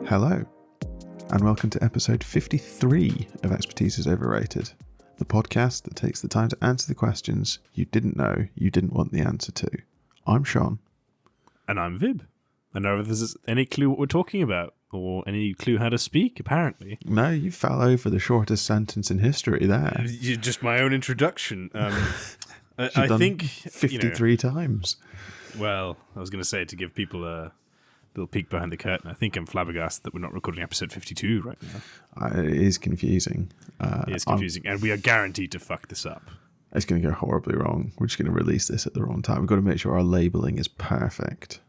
Hello, and welcome to episode 53 of Expertise is Overrated, the podcast that takes the time to answer the questions you didn't know you didn't want the answer to. I'm Sean. And I'm Vib. I know if there's any clue what we're talking about, or any clue how to speak, apparently. No, you fell over the shortest sentence in history there. Just my own introduction. I think 53 times. Well, I was going to say, to give people a little peek behind the curtain, I think I'm flabbergasted that we're not recording episode 52 right now. It is confusing. It is confusing, and we are guaranteed to fuck this up. It's going to go horribly wrong. We're just going to release this at the wrong time. We've got to make sure our labeling is perfect.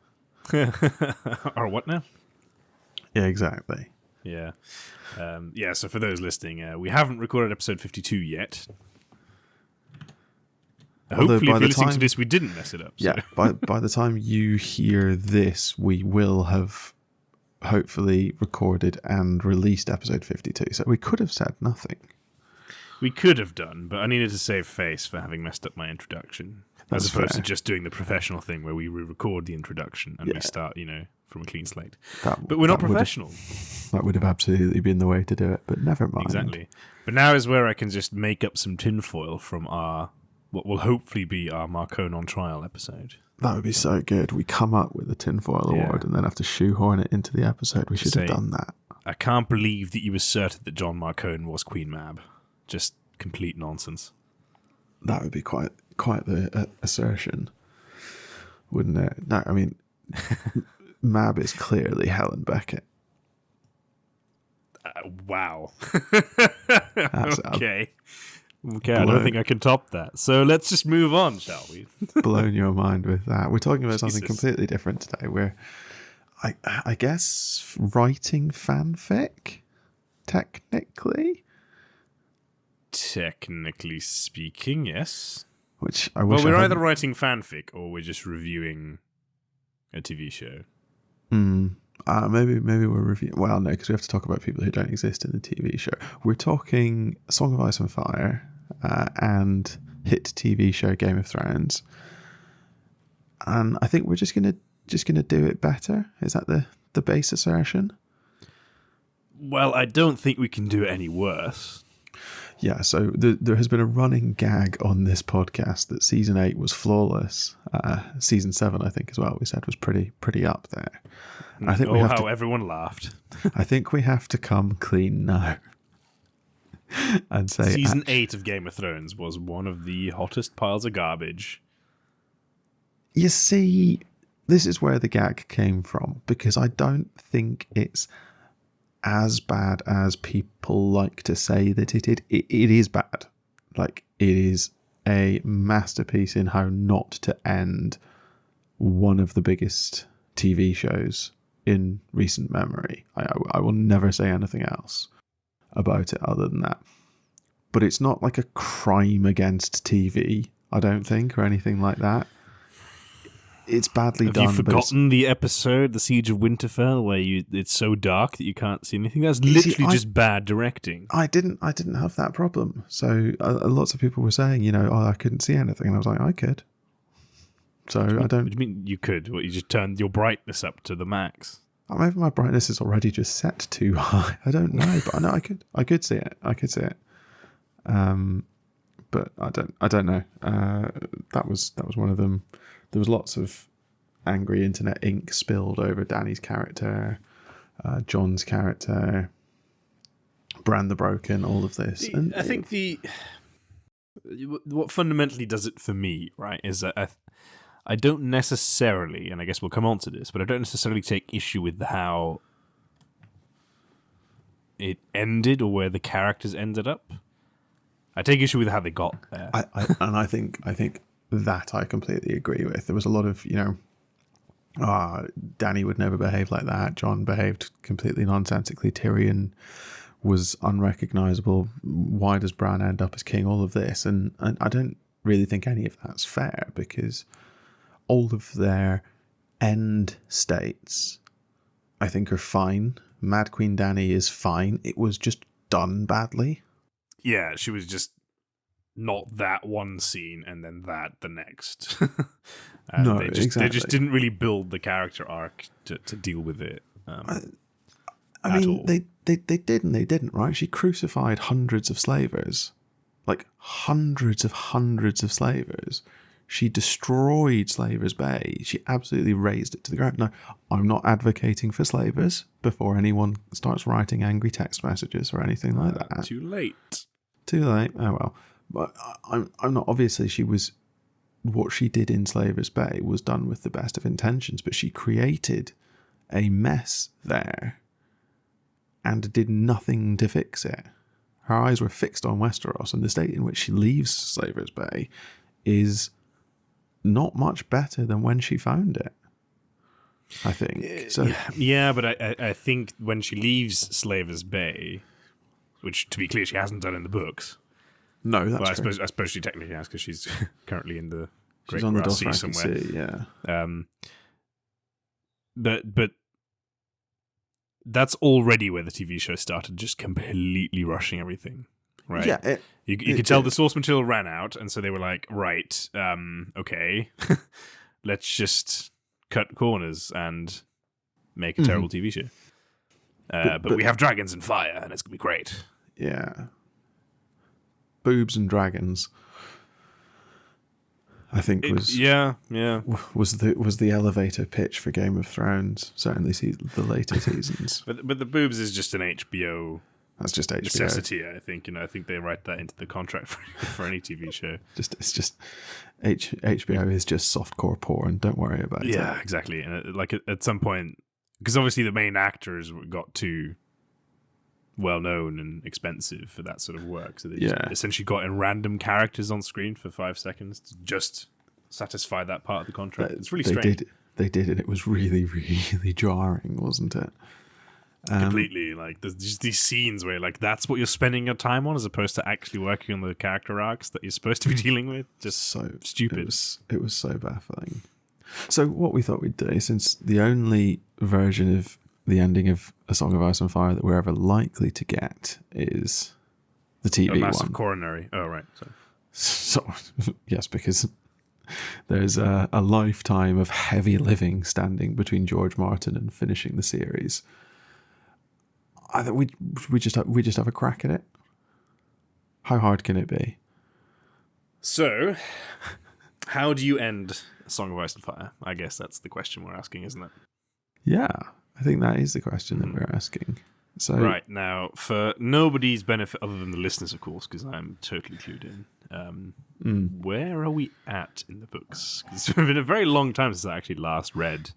Or what now? Yeah, exactly. Yeah. So for those listening, we haven't recorded episode 52 yet. Hopefully, if you're listening to this, we didn't mess it up. So. Yeah, by the time you hear this, we will have hopefully recorded and released episode 52. So we could have said nothing. We could have done, but I needed to save face for having messed up my introduction. That's as opposed fair. to just doing the professional thing where we record the introduction and we start, from a clean slate. But we're not professional. That would have absolutely been the way to do it, but never mind. Exactly. But now is where I can just make up some tinfoil from what will hopefully be our Marcone on Trial episode. That would be so good. We come up with a tinfoil award and then have to shoehorn it into the episode. We should have done that. I can't believe that you asserted that John Marcone was Queen Mab. Just complete nonsense. That would be quite the assertion, wouldn't it? No, I mean, Mab is clearly Helen Beckett. Wow. That's okay. Okay, I don't think I can top that. So let's just move on, shall we? Blown your mind with that. We're talking about something completely different today. We're, I guess, writing fanfic, technically. Technically speaking, yes. Which I wish. Well, we're either writing fanfic or we're just reviewing a TV show. Maybe we're reviewing. Well, no, because we have to talk about people who don't exist in the TV show. We're talking Song of Ice and Fire and hit TV show Game of Thrones, and I think we're just gonna do it better. Is that the base assertion? Well, I don't think we can do it any worse. Yeah, so there has been a running gag on this podcast that season 8 was flawless. Season 7, I think, as well, we said was pretty up there. I think everyone laughed. I think we have to come clean now and say Season 8 of Game of Thrones was one of the hottest piles of garbage. You see, this is where the gag came from, because I don't think it's as bad as people like to say that it is bad. Like, it is a masterpiece in how not to end one of the biggest TV shows in recent memory. I will never say anything else about it other than that. But it's not like a crime against TV, I don't think, or anything like that. It's badly done. Have you forgotten the episode, The Siege of Winterfell, where it's so dark that you can't see anything? That's literally just bad directing. I didn't have that problem. So lots of people were saying, I couldn't see anything, and I was like, I could. So I don't. What do you mean you could? What, you just turned your brightness up to the max? Maybe my brightness is already just set too high. I don't know, but I know I could see it. I could see it. But I don't know. That was one of them. There was lots of angry internet ink spilled over Danny's character, John's character, Bran the Broken, all of this. I think what fundamentally does it for me, right, is that I don't necessarily, and I guess we'll come on to this, but I don't necessarily take issue with how it ended or where the characters ended up. I take issue with how they got there. I think that I completely agree with. There was a lot of, Danny would never behave like that. John behaved completely nonsensically. Tyrion was unrecognizable. Why does Bran end up as king? All of this. And I don't really think any of that's fair, because all of their end states, I think, are fine. Mad Queen Dany is fine. It was just done badly. Yeah, she was just not that one scene and then that the next. No, they just didn't really build the character arc to deal with it. I at mean, all. they did and they didn't, right? She crucified hundreds of slavers, like hundreds of slavers. She destroyed Slavers Bay. She absolutely razed it to the ground. No, I'm not advocating for slavers before anyone starts writing angry text messages or anything like that. Too late. Too late. Oh well. But I'm not. Obviously, what she did in Slavers Bay was done with the best of intentions, but she created a mess there and did nothing to fix it. Her eyes were fixed on Westeros, and the state in which she leaves Slavers Bay is not much better than when she found it, I think. So yeah, but I think when she leaves Slavers Bay, which to be clear she hasn't done in the books. No, that's true. I suppose she technically has because she's currently in the Great She's on the Grass Sea Dothraki somewhere. Sea, yeah. But that's already where the TV show started, just completely rushing everything. Right. Yeah, you could tell the source material ran out, and so they were like, right, okay, let's just cut corners and make a terrible TV show. But we have dragons and fire, and it's going to be great. Yeah. Boobs and dragons, I think was the elevator pitch for Game of Thrones. Certainly, the later seasons. But the boobs is just an HBO. That's just HBO necessity. I think I think they write that into the contract for any TV show. It's just HBO is just softcore porn. Don't worry about it. Yeah, exactly. And like at some point, because obviously the main actors got too well known and expensive for that sort of work, so they just essentially got in random characters on screen for 5 seconds to just satisfy that part of the contract. It's really strange. They did, and it was really, really jarring, wasn't it? Completely. Like there's just these scenes where like that's what you're spending your time on, as opposed to actually working on the character arcs that you're supposed to be dealing with. Just so stupid. It was so baffling. So what we thought we'd do, since the only version of the ending of A Song of Ice and Fire that we're ever likely to get is the TV one. Massive coronary. Oh, right. So yes, because there's a lifetime of heavy living standing between George Martin and finishing the series. I think we just have a crack at it. How hard can it be? So, how do you end A Song of Ice and Fire? I guess that's the question we're asking, isn't it? Yeah, I think that is the question that we're asking. So, right, now, for nobody's benefit other than the listeners, of course, because I'm totally clued in, where are we at in the books? 'Cause it's been a very long time since I actually last read.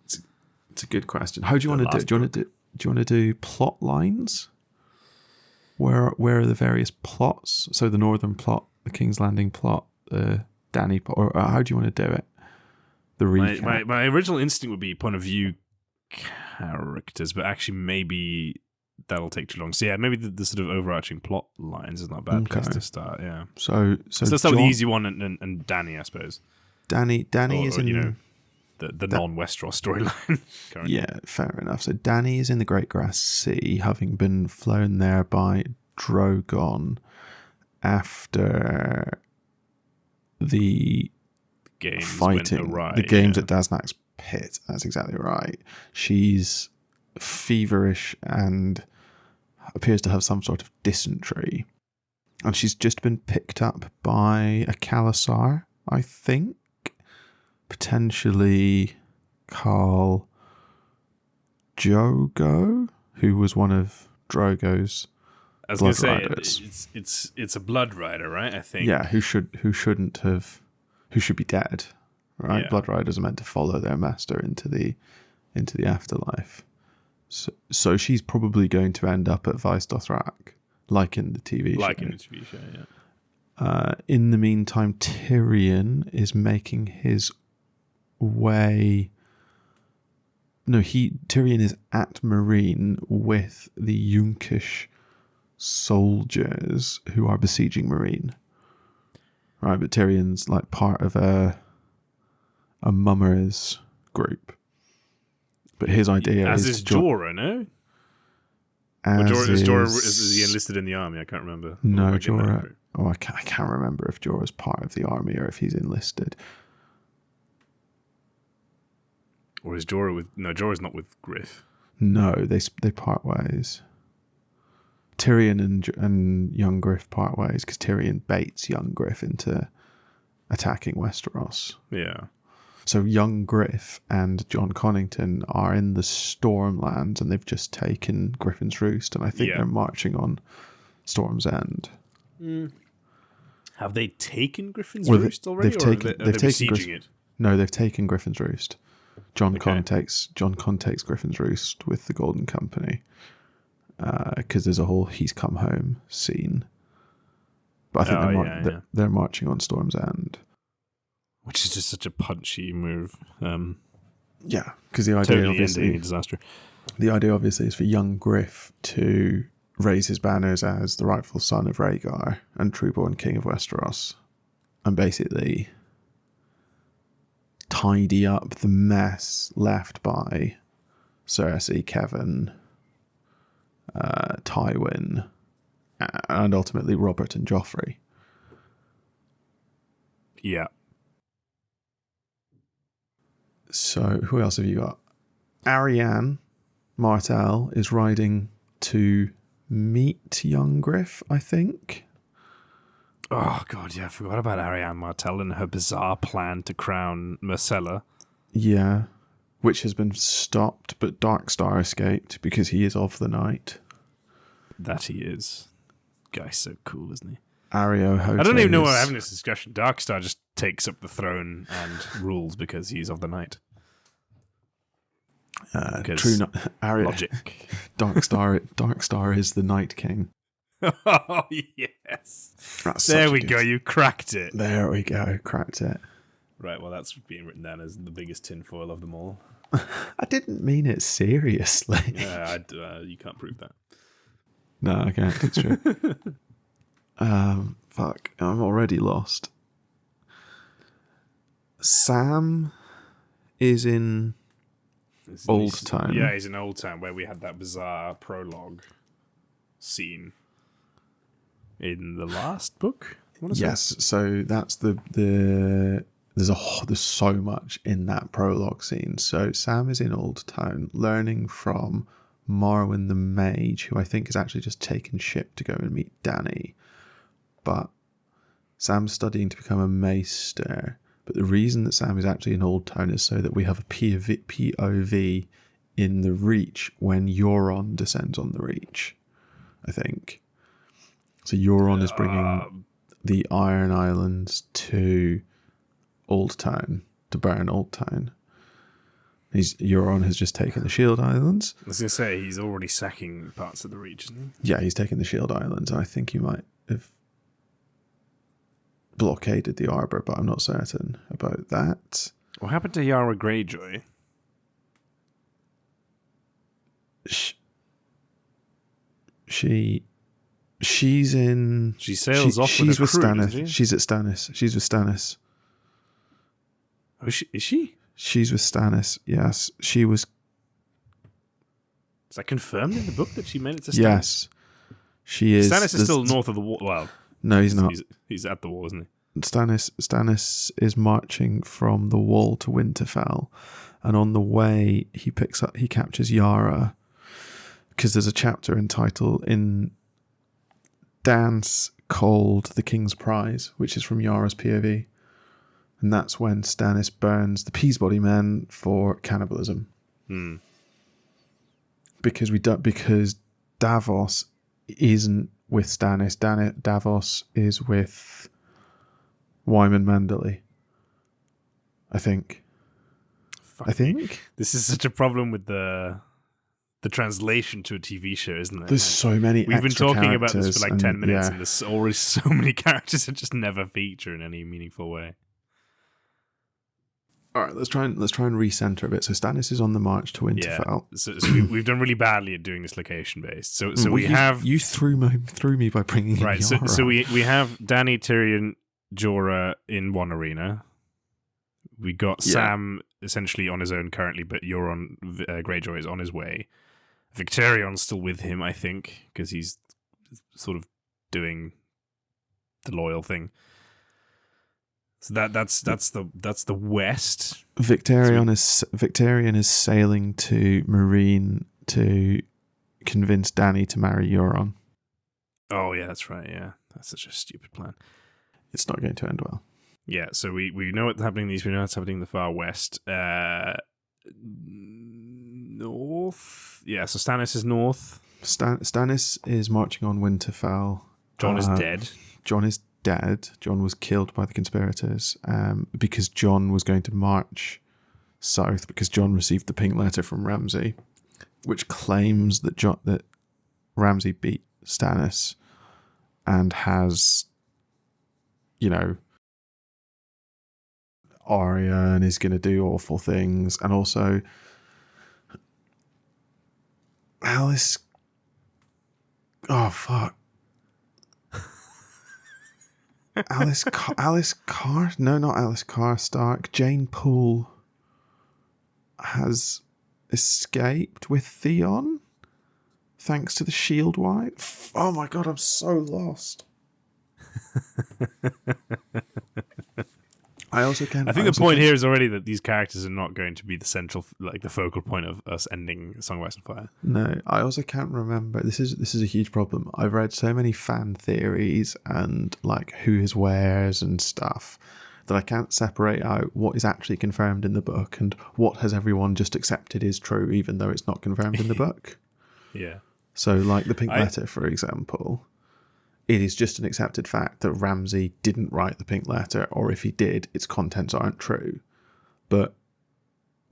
It's a good question. How do you want to do it? Do you want to do plot lines? Where are the various plots? So the Northern plot, the King's Landing plot, the Dany plot, or how do you want to do it? The recap. My original instinct would be point of view characters, but actually maybe that'll take too long. So yeah, maybe the sort of overarching plot lines is not a bad place to start. Yeah. So let's start with the easy one and Dany, I suppose. Dany is in the non-Westeros storyline. Yeah, fair enough. So Dany is in the Great Grass Sea, having been flown there by Drogon after the games fighting, went awry, the games at Daznak's pit. That's exactly right. She's feverish and appears to have some sort of dysentery, and she's just been picked up by a Khalasar, I think. Potentially Khal Drogo, who was one of Drogo's blood riders. It's a blood rider, right? I think. Yeah, who should be dead, right? Yeah. Blood riders are meant to follow their master into the afterlife. So she's probably going to end up at Vice Dothrak, like in the TV show. Like in the TV show, yeah. In the meantime, Tyrion is making his way. No, Tyrion is at Meereen with the Yunkish soldiers who are besieging Meereen. Right, but Tyrion's like part of a mummers group. But his idea is Jorah, no? Is he enlisted in the army? I can't remember. No, Jorah. Oh, I can't remember if Jorah's part of the army or if he's enlisted. Or is Jorah with... No, Jorah's not with Griff. No, they part ways. Tyrion and young Griff part ways because Tyrion baits young Griff into attacking Westeros. Yeah. So young Griff and John Connington are in the Stormlands, and they've just taken Griffin's Roost, and I think they're marching on Storm's End. Have they taken Griffin's Roost already, they've taken besieging it? No, they've taken Griffin's Roost. John Conn takes Griffin's Roost with the Golden Company because there's a whole "he's come home" scene. But I think they're marching on Storm's End, which is just such a punchy move. Yeah, because the idea totally obviously ending a disaster. The idea obviously is for young Griff to raise his banners as the rightful son of Rhaegar and trueborn king of Westeros, and basically tidy up the mess left by Cersei, Kevin, Tywin, and ultimately Robert and Joffrey. Yeah. So who else have you got? Arianne Martell is riding to meet young Griff, I think. Oh, God, yeah, I forgot about Arianne Martell and her bizarre plan to crown Myrcella. Yeah, which has been stopped, but Darkstar escaped because he is of the night. That he is. Guy's so cool, isn't he? Ario Hote I don't even know why we're having this discussion. Darkstar just takes up the throne and rules because he's of the night. True logic. Darkstar is the Night King. Oh, yes. There we go. You cracked it. There we go. Cracked it. Right, well, that's being written down as the biggest tinfoil of them all. I didn't mean it seriously. Yeah, you can't prove that. No, I can't. It's true. Fuck. I'm already lost. Sam is in Old Town. Yeah, he's in Old Town where we had that bizarre prologue scene in the last book. Yes, so that's there's so much in that prologue scene. So Sam is in Old Town learning from Marwyn the Mage, who I think has actually just taken ship to go and meet Dany. But Sam's studying to become a maester. But the reason that Sam is actually in Old Town is so that we have a POV in the Reach when Euron descends on the Reach, I think. So Euron is bringing the Iron Islands to Old Town, to burn Old Town. Euron has just taken the Shield Islands. I was going to say, he's already sacking parts of the Reach, isn't he? Yeah, he's taken the Shield Islands. I think he might have blockaded the Arbor, but I'm not certain about that. What happened to Yara Greyjoy? She's in. She sails off. She's with Stannis. She's at Stannis. She's with Stannis. Oh, is she? She's with Stannis. Yes, she was. Is that confirmed in the book that she made it to Stannis? Yes, she is. Stannis is still north of the wall. Well, no, he's not. He's at the wall, isn't he? Stannis is marching from the wall to Winterfell, and on the way he captures Yara, because there's a chapter entitled in Dance called The King's Prize, which is from Yara's POV, and that's when Stannis burns the Peasbody men for cannibalism. Because Davos isn't with Stannis. Davos is with Wyman Manderley, I think. This is such a problem with the translation to a TV show, isn't it? There's so many. We've been talking about this for like 10 minutes, yeah. and there's already so many characters that just never feature in any meaningful way. All right, let's try and recenter a bit. So Stannis is on the march to Winterfell. Yeah. So we've done really badly at doing this location based. So you threw me by bringing in right. Yara. So we have Dany, Tyrion, Jorah in one arena. We got Sam essentially on his own currently, but Euron Greyjoy is on his way. Victarion's still with him, I think, because he's sort of doing the loyal thing. So that's the west. Victarion is sailing to Marine to convince Dany to marry Euron. Oh, yeah, that's right, yeah. That's such a stupid plan. It's not going to end well. Yeah, so we know what's happening in the East, we know what's happening in the far west. North? Yeah, so Stannis is north. Stannis is marching on Winterfell. Jon is dead. Jon is dead. Jon was killed by the conspirators because Jon was going to march south because Jon received the pink letter from Ramsay, which claims that Ramsay beat Stannis and has, Arya and is going to do awful things. And also Alice... Oh, fuck. Alice Carr? No, not Alice Stark. Jane Poole has escaped with Theon thanks to the shield wife. Oh my god, I'm so lost. I think the point here is already that these characters are not going to be the central, like the focal point of us ending Song of Ice and Fire. No, I also can't remember. This is a huge problem. I've read so many fan theories and like who is where's and stuff that I can't separate out what is actually confirmed in the book and what has everyone just accepted is true, even though it's not confirmed in the book. Yeah. So, like the pink letter, for example. It is just an accepted fact that Ramsay didn't write the pink letter, or if he did, its contents aren't true. But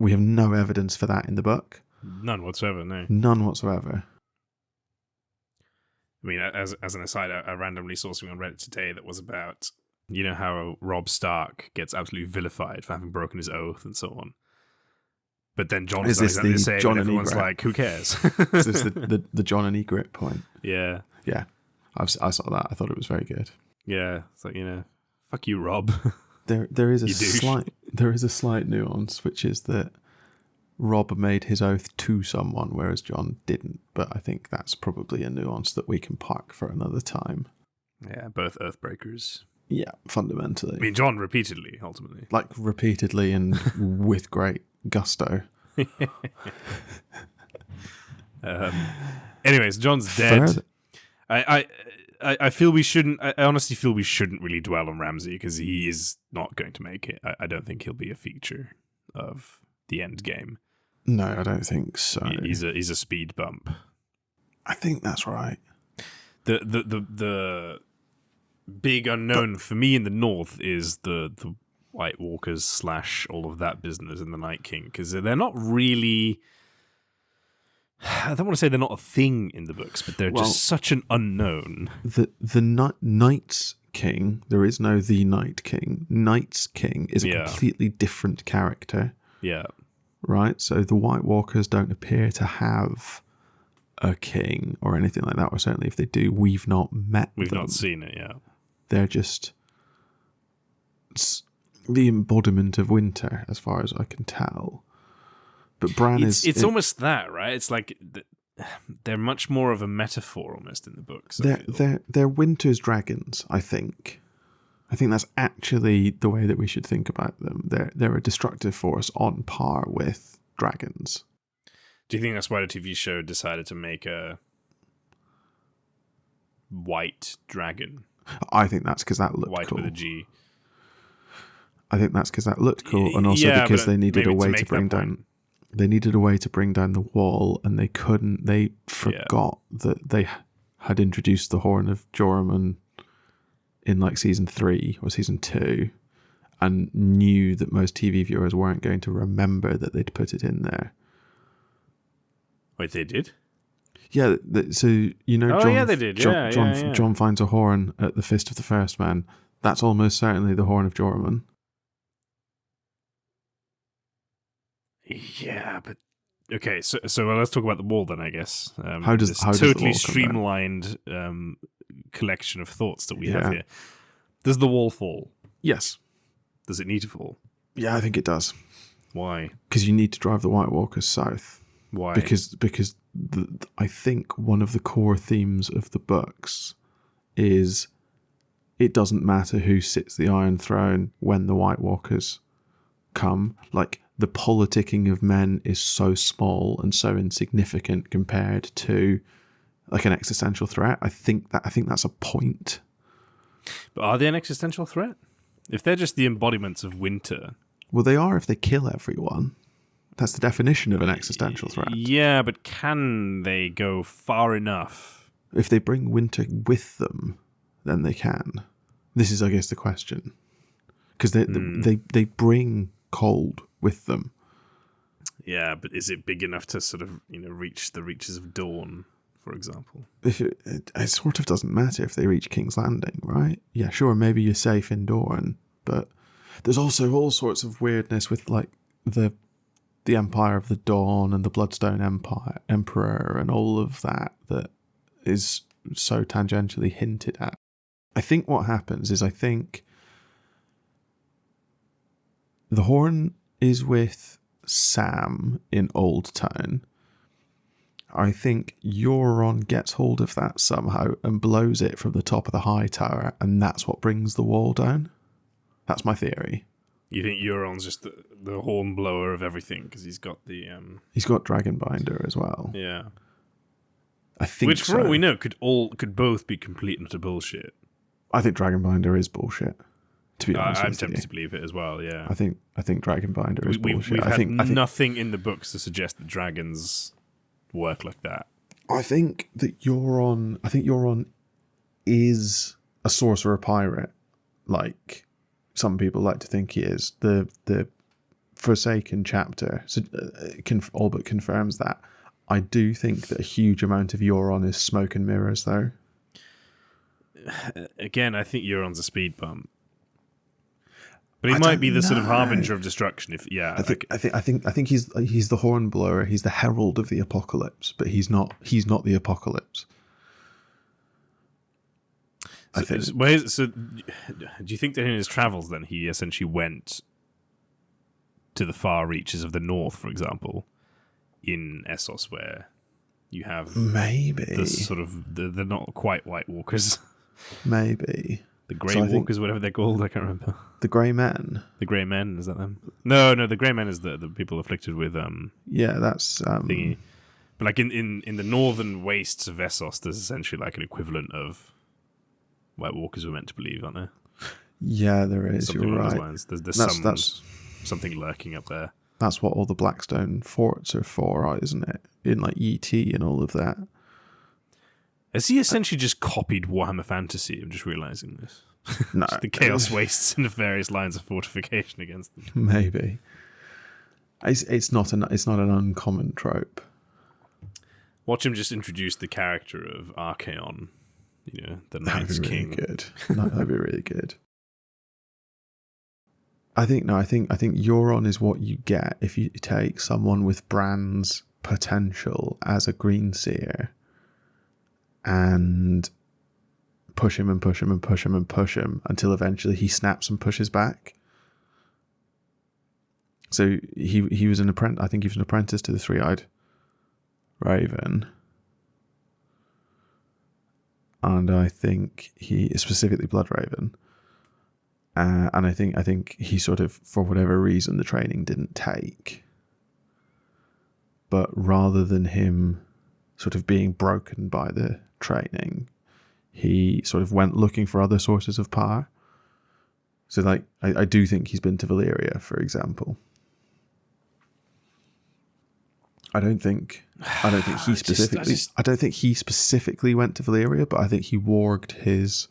we have no evidence for that in the book. None whatsoever, no. None whatsoever. I mean, as an aside, I randomly saw something on Reddit today that was about, how Robb Stark gets absolutely vilified for having broken his oath and so on. But then Jon is exactly the same, and everyone's like, who cares? Is this the Jon and Ygritte point? Yeah. Yeah. I saw that. I thought it was very good. Yeah, it's like, fuck you, Rob. There is a slight nuance, which is that Rob made his oath to someone, whereas Jon didn't. But I think that's probably a nuance that we can park for another time. Yeah, both Earthbreakers. Yeah, fundamentally. I mean, Jon repeatedly, ultimately. Like repeatedly and with great gusto. Anyways, Jon's dead. I feel we shouldn't. I honestly feel we shouldn't really dwell on Ramsay because he is not going to make it. I don't think he'll be a feature of the end game. No, I don't think so. He's a speed bump. I think that's right. The big unknown for me in the north is the White Walkers / all of that business in the Night King, because they're not really. I don't want to say they're not a thing in the books, but they're just such an unknown. The Night's King, there is no the Night King. Night's King is a completely different character. Yeah. Right? So the White Walkers don't appear to have a king or anything like that, or certainly if they do, we've not met them. We've not seen it, yeah. They're just the embodiment of winter, as far as I can tell. But Bran it's almost that, right? It's like they're much more of a metaphor almost in the books. They're winter's dragons, I think. I think that's actually the way that we should think about them. They're a destructive force on par with dragons. Do you think that's why the TV show decided to make a white dragon? I think that's because that looked white cool. With a G. I think that's because that looked cool, and also because they needed a way to bring down. They needed a way to bring down the wall, and they couldn't. They forgot that they had introduced the Horn of Joramun in like season 3 or season 2, and knew that most TV viewers weren't going to remember that they'd put it in there. Wait, they did? Yeah. So Jon, they did. Jon finds a horn at the Fist of the First Man. That's almost certainly the Horn of Joramun. Yeah, but okay. So let's talk about the wall then. I guess how does totally the wall streamlined collection of thoughts that we have here. Does the wall fall? Yes. Does it need to fall? Yeah, I think it does. Why? Because you need to drive the White Walkers south. Why? Because I think one of the core themes of the books is it doesn't matter who sits the Iron Throne when the White Walkers come. Like, the politicking of men is so small and so insignificant compared to like an existential threat. I think that's a point. But are they an existential threat? If they're just the embodiments of winter. Well, they are if they kill everyone. That's the definition of an existential threat. Yeah, but can they go far enough? If they bring winter with them, then they can. This is, I guess, the question. Because they bring cold with them. Yeah, but is it big enough to sort of reach the reaches of dawn, for example? If it sort of doesn't matter if they reach King's Landing, right? Yeah, sure, maybe you're safe in Dorne, but there's also all sorts of weirdness with like the Empire of the Dawn and the Bloodstone Emperor and all of that is so tangentially hinted at. I think what happens is I think the Horn is with Sam in Old Town. I think Euron gets hold of that somehow and blows it from the top of the high tower, and that's what brings the wall down. That's my theory. You think Euron's just the horn blower of everything because he's got the he's got Dragonbinder as well. Yeah, I think. Which, for all we know, could both be complete and utter bullshit. I think Dragonbinder is bullshit. To be honest, I'm tempted to believe it as well. Yeah, I think Dragonbinder is bullshit. We've I think nothing in the books to suggest that dragons work like that. I think Euron is a sorcerer pirate, like some people like to think he is. The Forsaken chapter all but confirms that. I do think that a huge amount of Euron is smoke and mirrors, though. Again, I think Euron's a speed bump, but he might be the sort of harbinger of destruction. I think he's the horn blower. He's the herald of the apocalypse, but he's not the apocalypse. So, do you think that in his travels, then he essentially went to the far reaches of the north, for example, in Essos, where you have maybe the sort of the not quite White Walkers, maybe the Grey Walkers, whatever they're called. I can't remember. The Grey Men. The Grey Men, is that them? No, the Grey Men is the people afflicted with Yeah, that's thingy. But like in the northern wastes of Essos, there's essentially like an equivalent of White Walkers we're meant to believe, aren't there? Yeah, there is. Something You're along right. those lines. There's something lurking up there. That's what all the Blackstone forts are for, isn't it? In like E.T. and all of that. Has he essentially just copied Warhammer Fantasy? I'm just realizing this. No, the Chaos Wastes and the various lines of fortification against them. Maybe. It's not an uncommon trope. Watch him just introduce the character of Archaon. The Night's King. Good. That'd be really good. I think Euron is what you get if you take someone with Bran's potential as a green seer and push him and push him and push him and push him until eventually he snaps and pushes back. So he was an apprentice. I think he was an apprentice to the Three-Eyed Raven. And I think he is specifically Bloodraven. And I think he sort of, for whatever reason, the training didn't take. But rather than him sort of being broken by the training, he sort of went looking for other sources of power. So, like, I do think he's been to Valyria, for example. I don't think he specifically. I don't think he specifically went to Valyria, but I think he warged his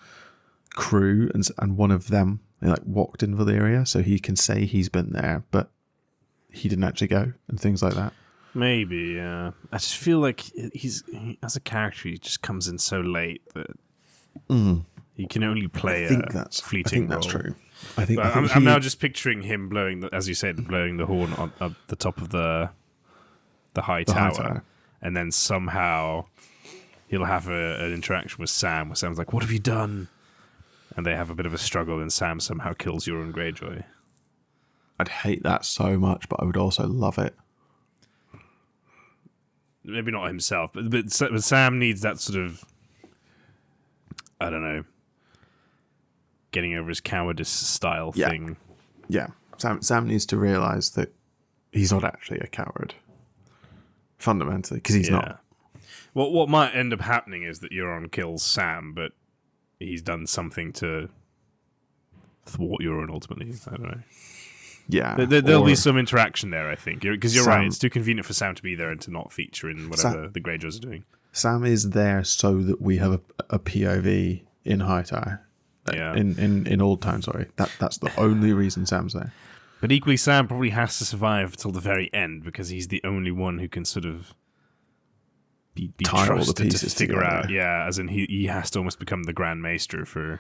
crew, and one of them walked in Valyria, so he can say he's been there, but he didn't actually go, and things like that. Maybe, yeah. I just feel like he as a character, he just comes in so late that he can only play a fleeting role. I think that's true. I'm now just picturing him blowing, as you said, blowing the horn on the top of the high tower, and then somehow he'll have an interaction with Sam, where Sam's like, "What have you done?" And they have a bit of a struggle, and Sam somehow kills Euron Greyjoy. I'd hate that so much, but I would also love it. Maybe not himself, but Sam needs that sort of, I don't know, getting over his cowardice style thing. Yeah, Sam needs to realise that he's not actually a coward. Fundamentally, because he's not. Well, what might end up happening is that Euron kills Sam, but he's done something to thwart Euron ultimately. I don't know. Yeah. There'll be some interaction there, I think. Because you're right, it's too convenient for Sam to be there and to not feature in whatever the Greyjoys are doing. Sam is there so that we have a POV in Hightower. In Old Town, sorry. That's the only reason Sam's there. But equally, Sam probably has to survive till the very end because he's the only one who can sort of be trusted all the pieces to figure out. Yeah, as in he has to almost become the Grand Maester for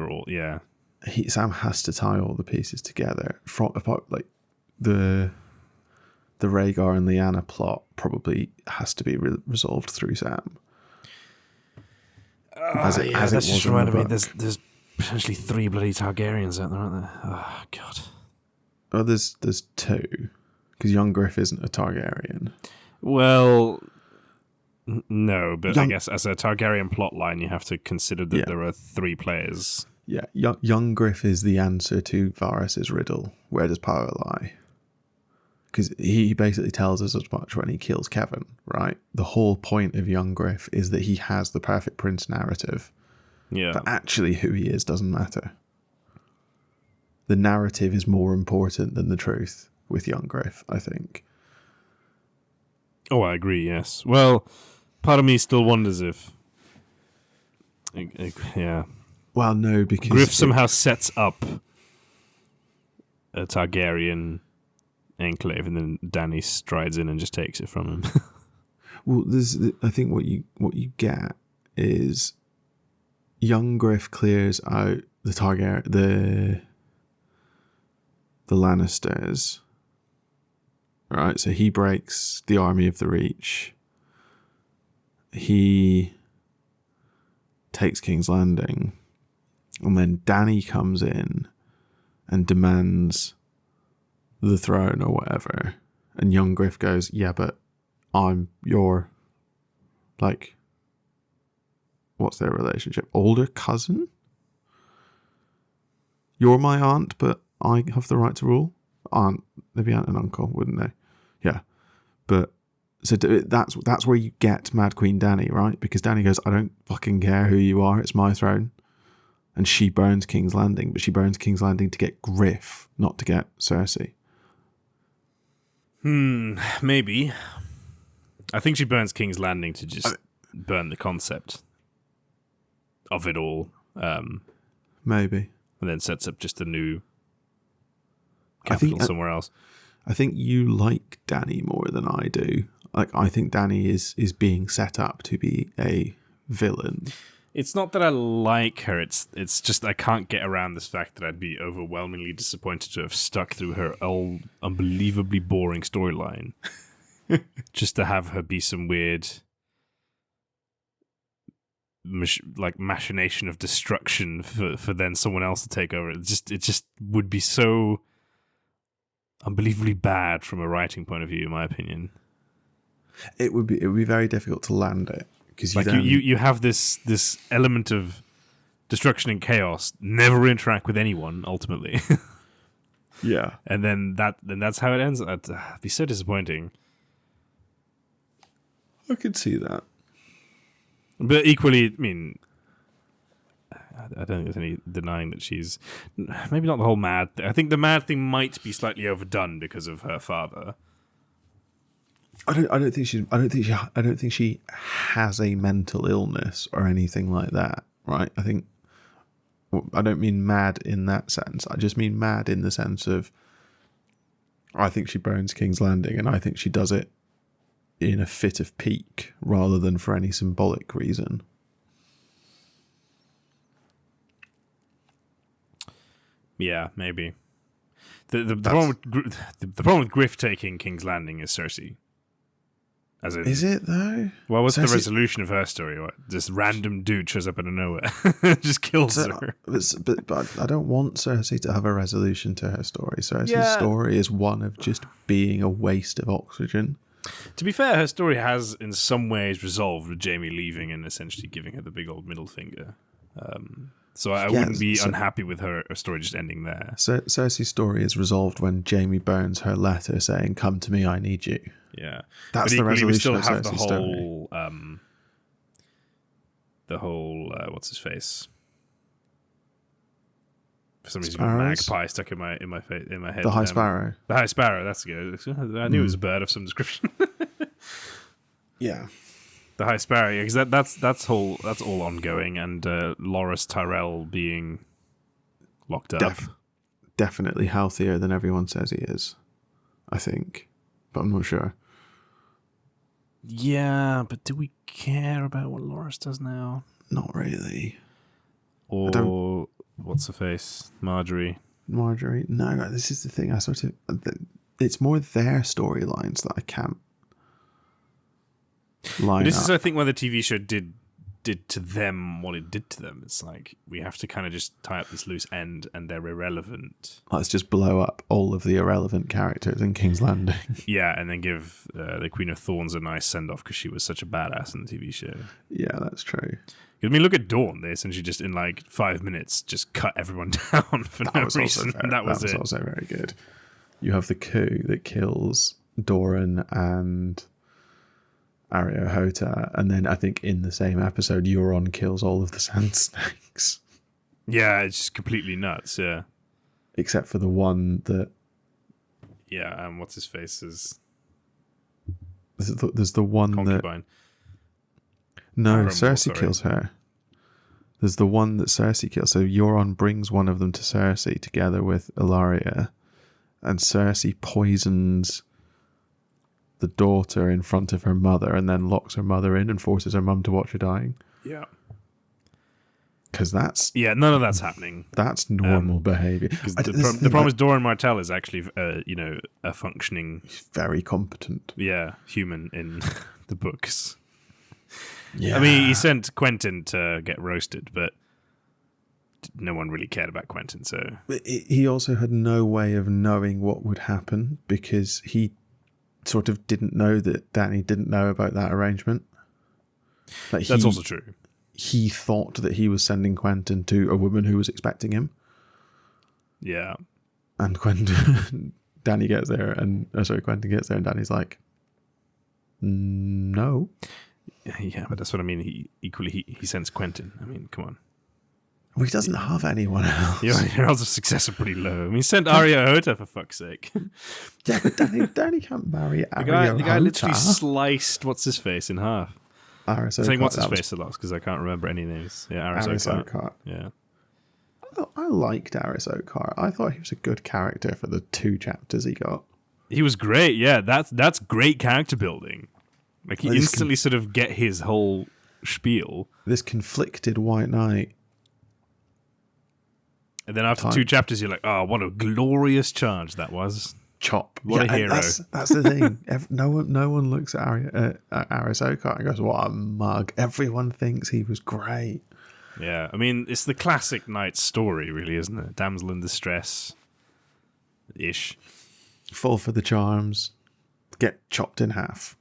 all. Yeah, Sam has to tie all the pieces together. Apart like the Rhaegar and Lyanna plot probably has to be resolved through Sam. As it just reminded me. There's potentially 3 bloody Targaryens out there, aren't there? Oh god. Oh, there's 2 because young Griff isn't a Targaryen. Well, no, but I guess as a Targaryen plotline, you have to consider that there are 3 players. Yeah, young Griff is the answer to Varys' riddle. Where does power lie? Because he basically tells us as much when he kills Kevin, right? The whole point of young Griff is that he has the perfect prince narrative. Yeah. But actually who he is doesn't matter. The narrative is more important than the truth with young Griff, I think. Oh, I agree, yes. Well, part of me still wonders if... Yeah. Well, no, because... Griff somehow sets up a Targaryen enclave and then Dany strides in and just takes it from him. Well, I think what you get is young Griff clears out the Lannisters. Right, so he breaks the army of the Reach. He takes King's Landing. And then Dany comes in and demands the throne or whatever. And young Griff goes, yeah, but I'm your, like, what's their relationship? Older cousin? You're my aunt, but I have the right to rule? They'd be aunt and uncle, wouldn't they? Yeah. But, so that's where you get Mad Queen Dany, right? Because Dany goes, I don't fucking care who you are, it's my throne. And she burns King's Landing, but she burns King's Landing to get Griff, not to get Cersei. Maybe. I think she burns King's Landing to just burn the concept of it all. Maybe. And then sets up just a new capital somewhere else. I think you like Dany more than I do. Like, I think Dany is being set up to be a villain. It's not that I like her. It's just I can't get around this fact that I'd be overwhelmingly disappointed to have stuck through her old, unbelievably boring storyline, just to have her be some weird, machination of destruction for then someone else to take over. It just would be so unbelievably bad from a writing point of view, in my opinion. It would be very difficult to land it. Because you have this element of destruction and chaos, never interact with anyone ultimately. Yeah, and then that's how it ends. It'd be so disappointing. I could see that, but equally, I mean, I don't think there's any denying that she's maybe not the whole mad. I think the mad thing might be slightly overdone because of her father. I don't think she has a mental illness or anything like that, right? I don't mean mad in that sense. I just mean mad in the sense of I think she burns King's Landing and I think she does it in a fit of pique rather than for any symbolic reason. Yeah, maybe. The problem with Griff taking King's Landing is Cersei. Is it though? Well, what's the resolution of her story? What, this random dude shows up out of nowhere, just kills her. But I don't want Cersei to have a resolution to her story. Cersei's story is one of just being a waste of oxygen. To be fair, her story has in some ways resolved with Jaime leaving and essentially giving her the big old middle finger. So I wouldn't be unhappy with her story just ending there. So Cersei's story is resolved when Jaime burns her letter saying, "Come to me, I need you." Yeah, that's but the resolution. We still have of Cersei's story. The whole what's his face? For some reason, Sparrows? magpie stuck in my head. The High Sparrow. The High Sparrow. That's good. I knew it was a bird of some description. Yeah. The High Sparrow, because that's all ongoing, and Loras Tyrell being locked up. Definitely healthier than everyone says he is, I think, but I'm not sure. Yeah, but do we care about what Loras does now? Not really. Or what's her face, Marjorie? No, this is the thing. It's more their storylines that I can't. This is, I think, why the TV show did to them what it did to them. It's like, we have to kind of just tie up this loose end, and they're irrelevant. Let's just blow up all of the irrelevant characters in King's Landing. Yeah, and then give the Queen of Thorns a nice send-off because she was such a badass in the TV show. Yeah, that's true. I mean, look at Dawn. They essentially just, in like 5 minutes, just cut everyone down for no reason. That was also very good. You have the coup that kills Doran and Arya Hota, and then I think in the same episode Euron kills all of the Sand Snakes. Yeah, it's just completely nuts, yeah. Except for the one that... Yeah, what's his face is... There's the one concubine. No, Cersei kills her. There's the one that Cersei kills. So Euron brings one of them to Cersei together with Ilaria, and Cersei poisons the daughter in front of her mother and then locks her mother in and forces her mum to watch her dying. Yeah. Because that's... Yeah, none of that's happening. That's normal behaviour. The problem is Doran Martell is actually, a functioning... very competent. Yeah, human in the books. Yeah. I mean, he sent Quentin to get roasted, but no one really cared about Quentin, so... He also had no way of knowing what would happen because he sort of didn't know that Dany didn't know about that arrangement. That's also true. He thought that he was sending Quentin to a woman who was expecting him. Yeah. And Quentin gets there and Dany's like, no. Yeah, but that's what I mean. He sends Quentin. I mean, come on. Well, he doesn't have anyone else. Yeah, your odds of success are pretty low. I mean, send Arya Hota, for fuck's sake. Yeah, but Dany can't marry Arya Hota. The guy literally sliced what's-his-face in half. I'm saying what's-his-face a lot because I can't remember any names. Yeah, Aris Oakheart. Yeah. I liked Aris Oakheart. I thought he was a good character for the 2 chapters he got. He was great, yeah. That's great character building. Like, he instantly sort of get his whole spiel. This conflicted White Knight. And then after 2 chapters, you're like, oh, what a glorious charge that was. Chop. What a hero. That's the thing. No one looks at Aris Oakheart and goes, what a mug. Everyone thinks he was great. Yeah, I mean, it's the classic knight story, really, isn't it? Damsel in distress-ish. Fall for the charms. Get chopped in half.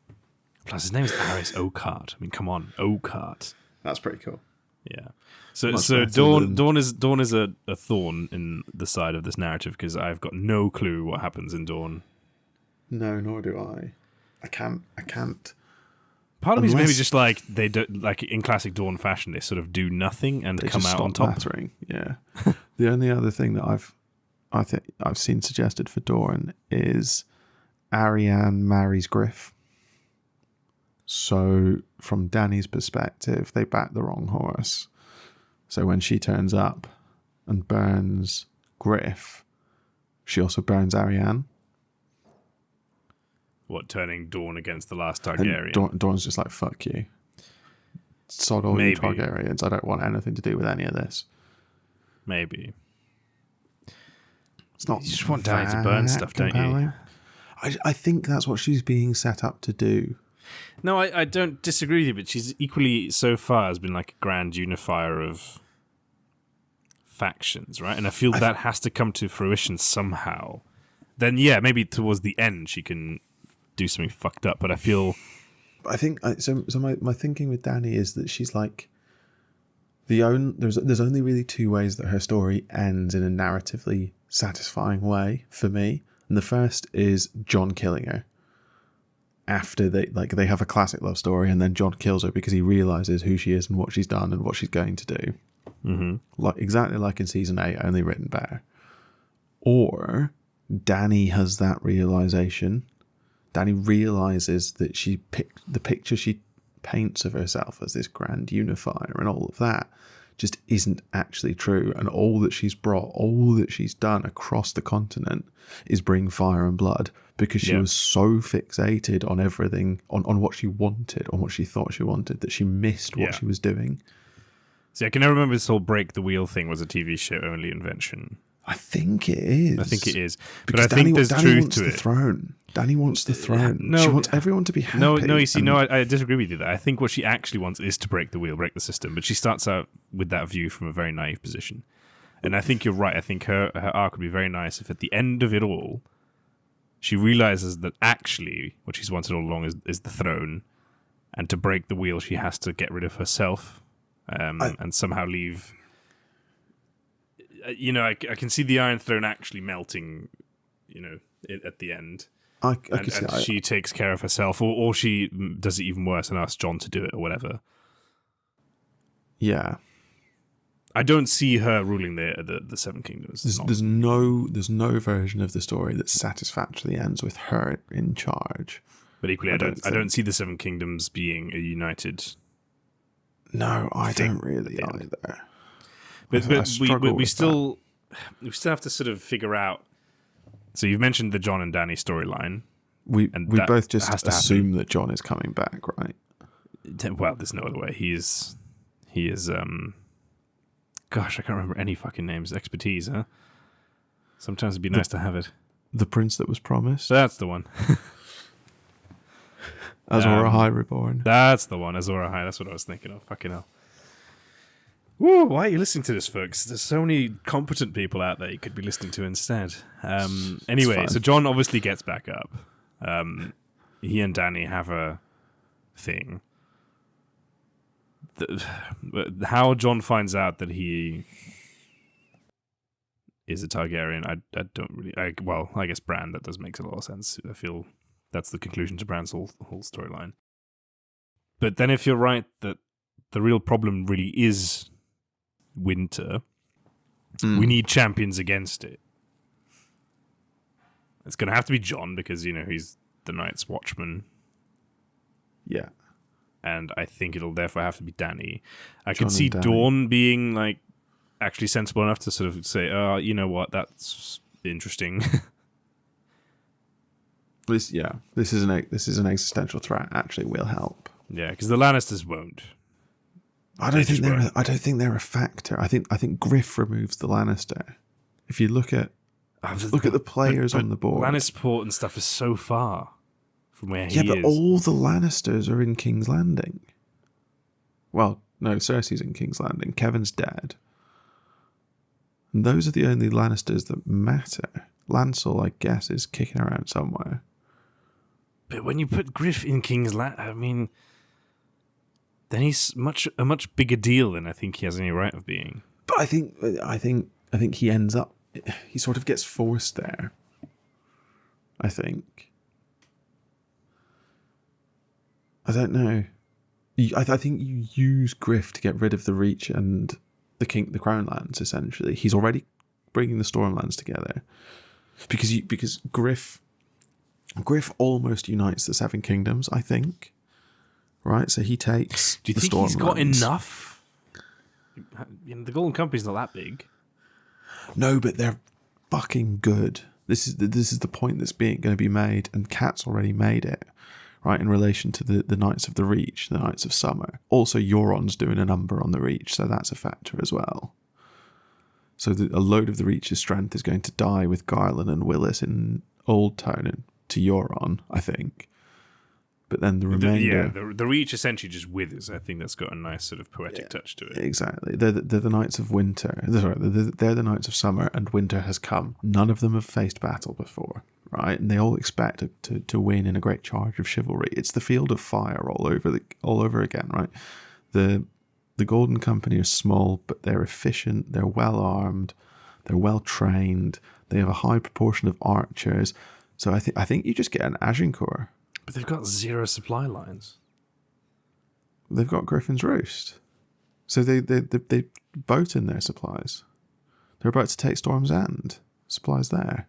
Plus, his name is Aris Oakheart. I mean, come on, Oakheart. That's pretty cool. Yeah. So Dawn is a thorn in the side of this narrative because I've got no clue what happens in Dawn. No, nor do I. I can't. Part of me is maybe just like they do, like in classic Dawn fashion, they sort of do nothing and come out on top. Mattering. Yeah. The only other thing that I've seen suggested for Dawn is Arianne marries Griff. So from Dany's perspective, they backed the wrong horse. So when she turns up and burns Griff, she also burns Arianne. What, turning Dawn against the last Targaryen? And Dawn's just like, fuck you. Sod all you Targaryens. I don't want anything to do with any of this. Maybe. It's not. You just want Dany to burn stuff, compelling. Don't you? I think that's what she's being set up to do. No, I don't disagree with you, but she's equally, so far, has been like a grand unifier of factions, right? And I feel that has to come to fruition somehow. Then, yeah, maybe towards the end she can do something fucked up, but I feel... I think... So my thinking with Dany is that she's like... There's only really two ways that her story ends in a narratively satisfying way for me. And the first is John killing her. After they have a classic love story, and then John kills her because he realizes who she is and what she's done and what she's going to do. Mm-hmm. Exactly like in season 8, only written better. Or Dany has that realization. Dany realizes that the picture she paints of herself as this grand unifier and all of that just isn't actually true, and all that she's brought, all that she's done across the continent is bring fire and blood, because she was so fixated on everything, on what she wanted, on what she thought she wanted, that she missed what she was doing. See, I can never remember this whole break the wheel thing was a TV show only invention. I think it is. But I think there's truth to it. Dany wants the throne. She wants everyone to be happy. No, you see, I disagree with you there. I think what she actually wants is to break the wheel, break the system. But she starts out with that view from a very naive position. And I think you're right. I think her arc would be very nice if at the end of it all, she realizes that actually what she's wanted all along is the throne. And to break the wheel, she has to get rid of herself and somehow leave... I can see the Iron Throne actually melting, at the end. She takes care of herself, or she does it even worse and asks Jon to do it, or whatever. Yeah, I don't see her ruling the Seven Kingdoms. There's no version of the story that satisfactorily ends with her in charge. But equally, I don't see the Seven Kingdoms being a united. No, I don't really either. But we still have to sort of figure out. So you've mentioned the Jon and Dany storyline. We both just assume that Jon is coming back, right? Well, there's no other way. He is. Gosh, I can't remember any fucking names. Expertise, huh? Sometimes it'd be nice to have it. The prince that was promised. That's the one. Azor Ahai reborn. That's the one. Azor Ahai. That's what I was thinking of. Fucking hell. Woo, why are you listening to this, folks? There's so many competent people out there you could be listening to instead. Anyway, so Jon obviously gets back up. He and Dany have a thing. How Jon finds out that he is a Targaryen, I don't really... I guess Bran, that does make a lot of sense. I feel that's the conclusion to Bran's whole storyline. But then if you're right that the real problem really is winter, we need champions against it. It's going to have to be Jon because, he's the Night's Watchman. Yeah. And I think it'll therefore have to be Dany. I can see Dawn being, actually sensible enough to sort of say, you know what, that's interesting. This is an existential threat. Actually, will help. Yeah, because the Lannisters won't. I don't think they're a factor. I think Griff removes the Lannister. If you look at the players on the board, Lannisport and stuff is so far from where he is. Yeah, but all the Lannisters are in King's Landing. Well, no, Cersei's in King's Landing. Kevin's dead. And those are the only Lannisters that matter. Lancel, I guess, is kicking around somewhere. But when you put Griff in King's Landing, then he's a much bigger deal than I think he has any right of being. But I think he ends up. He sort of gets forced there. I think. I don't know. I think you use Griff to get rid of the Reach and the Crown Lands. Essentially, he's already bringing the Stormlands together because Griff almost unites the Seven Kingdoms. I think. Right, so he takes. Do you think he's got enough? The Golden Company's not that big. No, but they're fucking good. This is the point that's going to be made, and Kat's already made it, right? In relation to the Knights of the Reach, the Knights of Summer. Also, Euron's doing a number on the Reach, so that's a factor as well. So a load of the Reach's strength is going to die with Garland and Willis in Old Town and to Euron, I think. But then the remainder... The Reach essentially just withers. I think that's got a nice sort of poetic touch to it. Exactly. They're the Knights of Winter. They're the Knights of Summer, and winter has come. None of them have faced battle before, right? And they all expect to win in a great charge of chivalry. It's the Field of Fire all over again, right? The The Golden Company are small, but they're efficient, they're well armed, they're well trained, they have a high proportion of archers. So I think you just get an Agincourt. But they've got 0 supply lines. They've got Griffin's Roost. So they boat in their supplies. They're about to take Storm's End. Supplies there.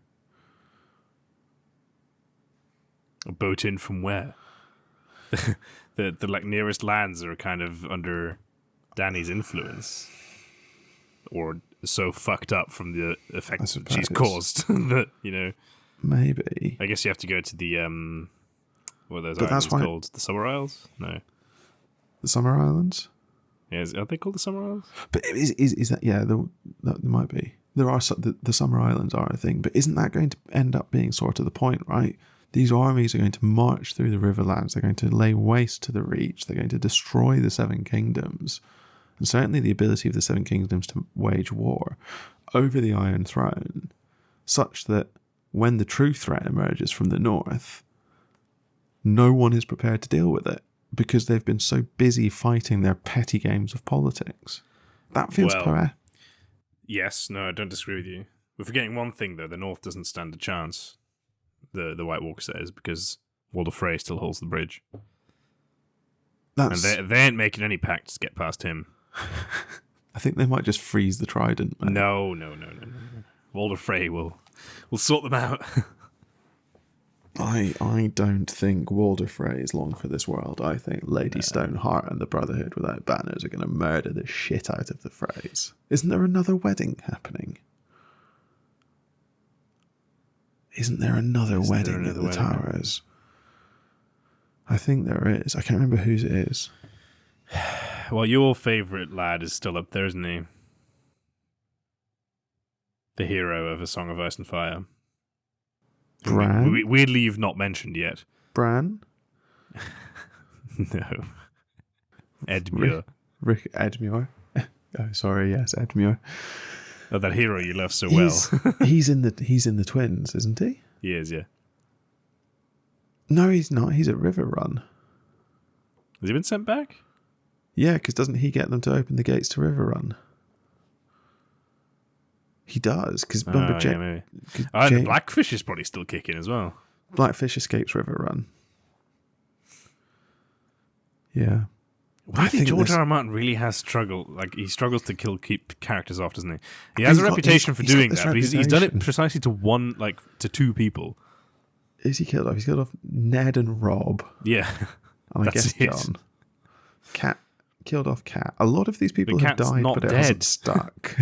A boat in from where? the like nearest lands are kind of under Dany's influence, or so fucked up from the effects that she's caused that maybe. I guess you have to go to the what are those islands called? The Summer Isles? No, the Summer Islands. Yeah, are they called the Summer Isles? But is that that might be. There are the Summer Islands are a thing, but isn't that going to end up being sort of the point, right? These armies are going to march through the Riverlands. They're going to lay waste to the Reach. They're going to destroy the Seven Kingdoms. And certainly the ability of the Seven Kingdoms to wage war over the Iron Throne, such that when the true threat emerges from the north, no one is prepared to deal with it because they've been so busy fighting their petty games of politics. That feels poetic. Yes, no, I don't disagree with you. We're forgetting one thing, though. The north doesn't stand a chance, the White Walker says, because Walder Frey still holds the bridge. And they ain't making any pacts to get past him. I think they might just freeze the trident. Man. No. Walder Frey will sort them out. I don't think Walder Frey is long for this world. I think Lady Stoneheart and the Brotherhood Without Banners are going to murder the shit out of the Freys. Isn't there another wedding happening? Isn't there another wedding at the Towers? I think there is. I can't remember whose it is. Well, your favourite lad is still up there, isn't he? The hero of A Song of Ice and Fire. Bran? Weirdly, you've not mentioned yet. Bran? No. Edmure. Rick Edmure. Oh, sorry, yes, Edmure. Oh, that hero you love so well. he's in the Twins, isn't he? He is, yeah. No, he's not. He's at Riverrun. Has he been sent back? Yeah, because doesn't he get them to open the gates to Riverrun? He does, because remember maybe. The Blackfish is probably still kicking as well. Blackfish escapes Riverrun. Yeah. I think George R. R. Martin really has struggled. Like, he struggles to keep characters off, doesn't he? He has a reputation for doing that, but he's done it precisely to two people. Is he killed off? He's killed off Ned and Rob. Yeah. And I guess John. Cat killed off Cat. A lot of these people have died, but it hasn't stuck.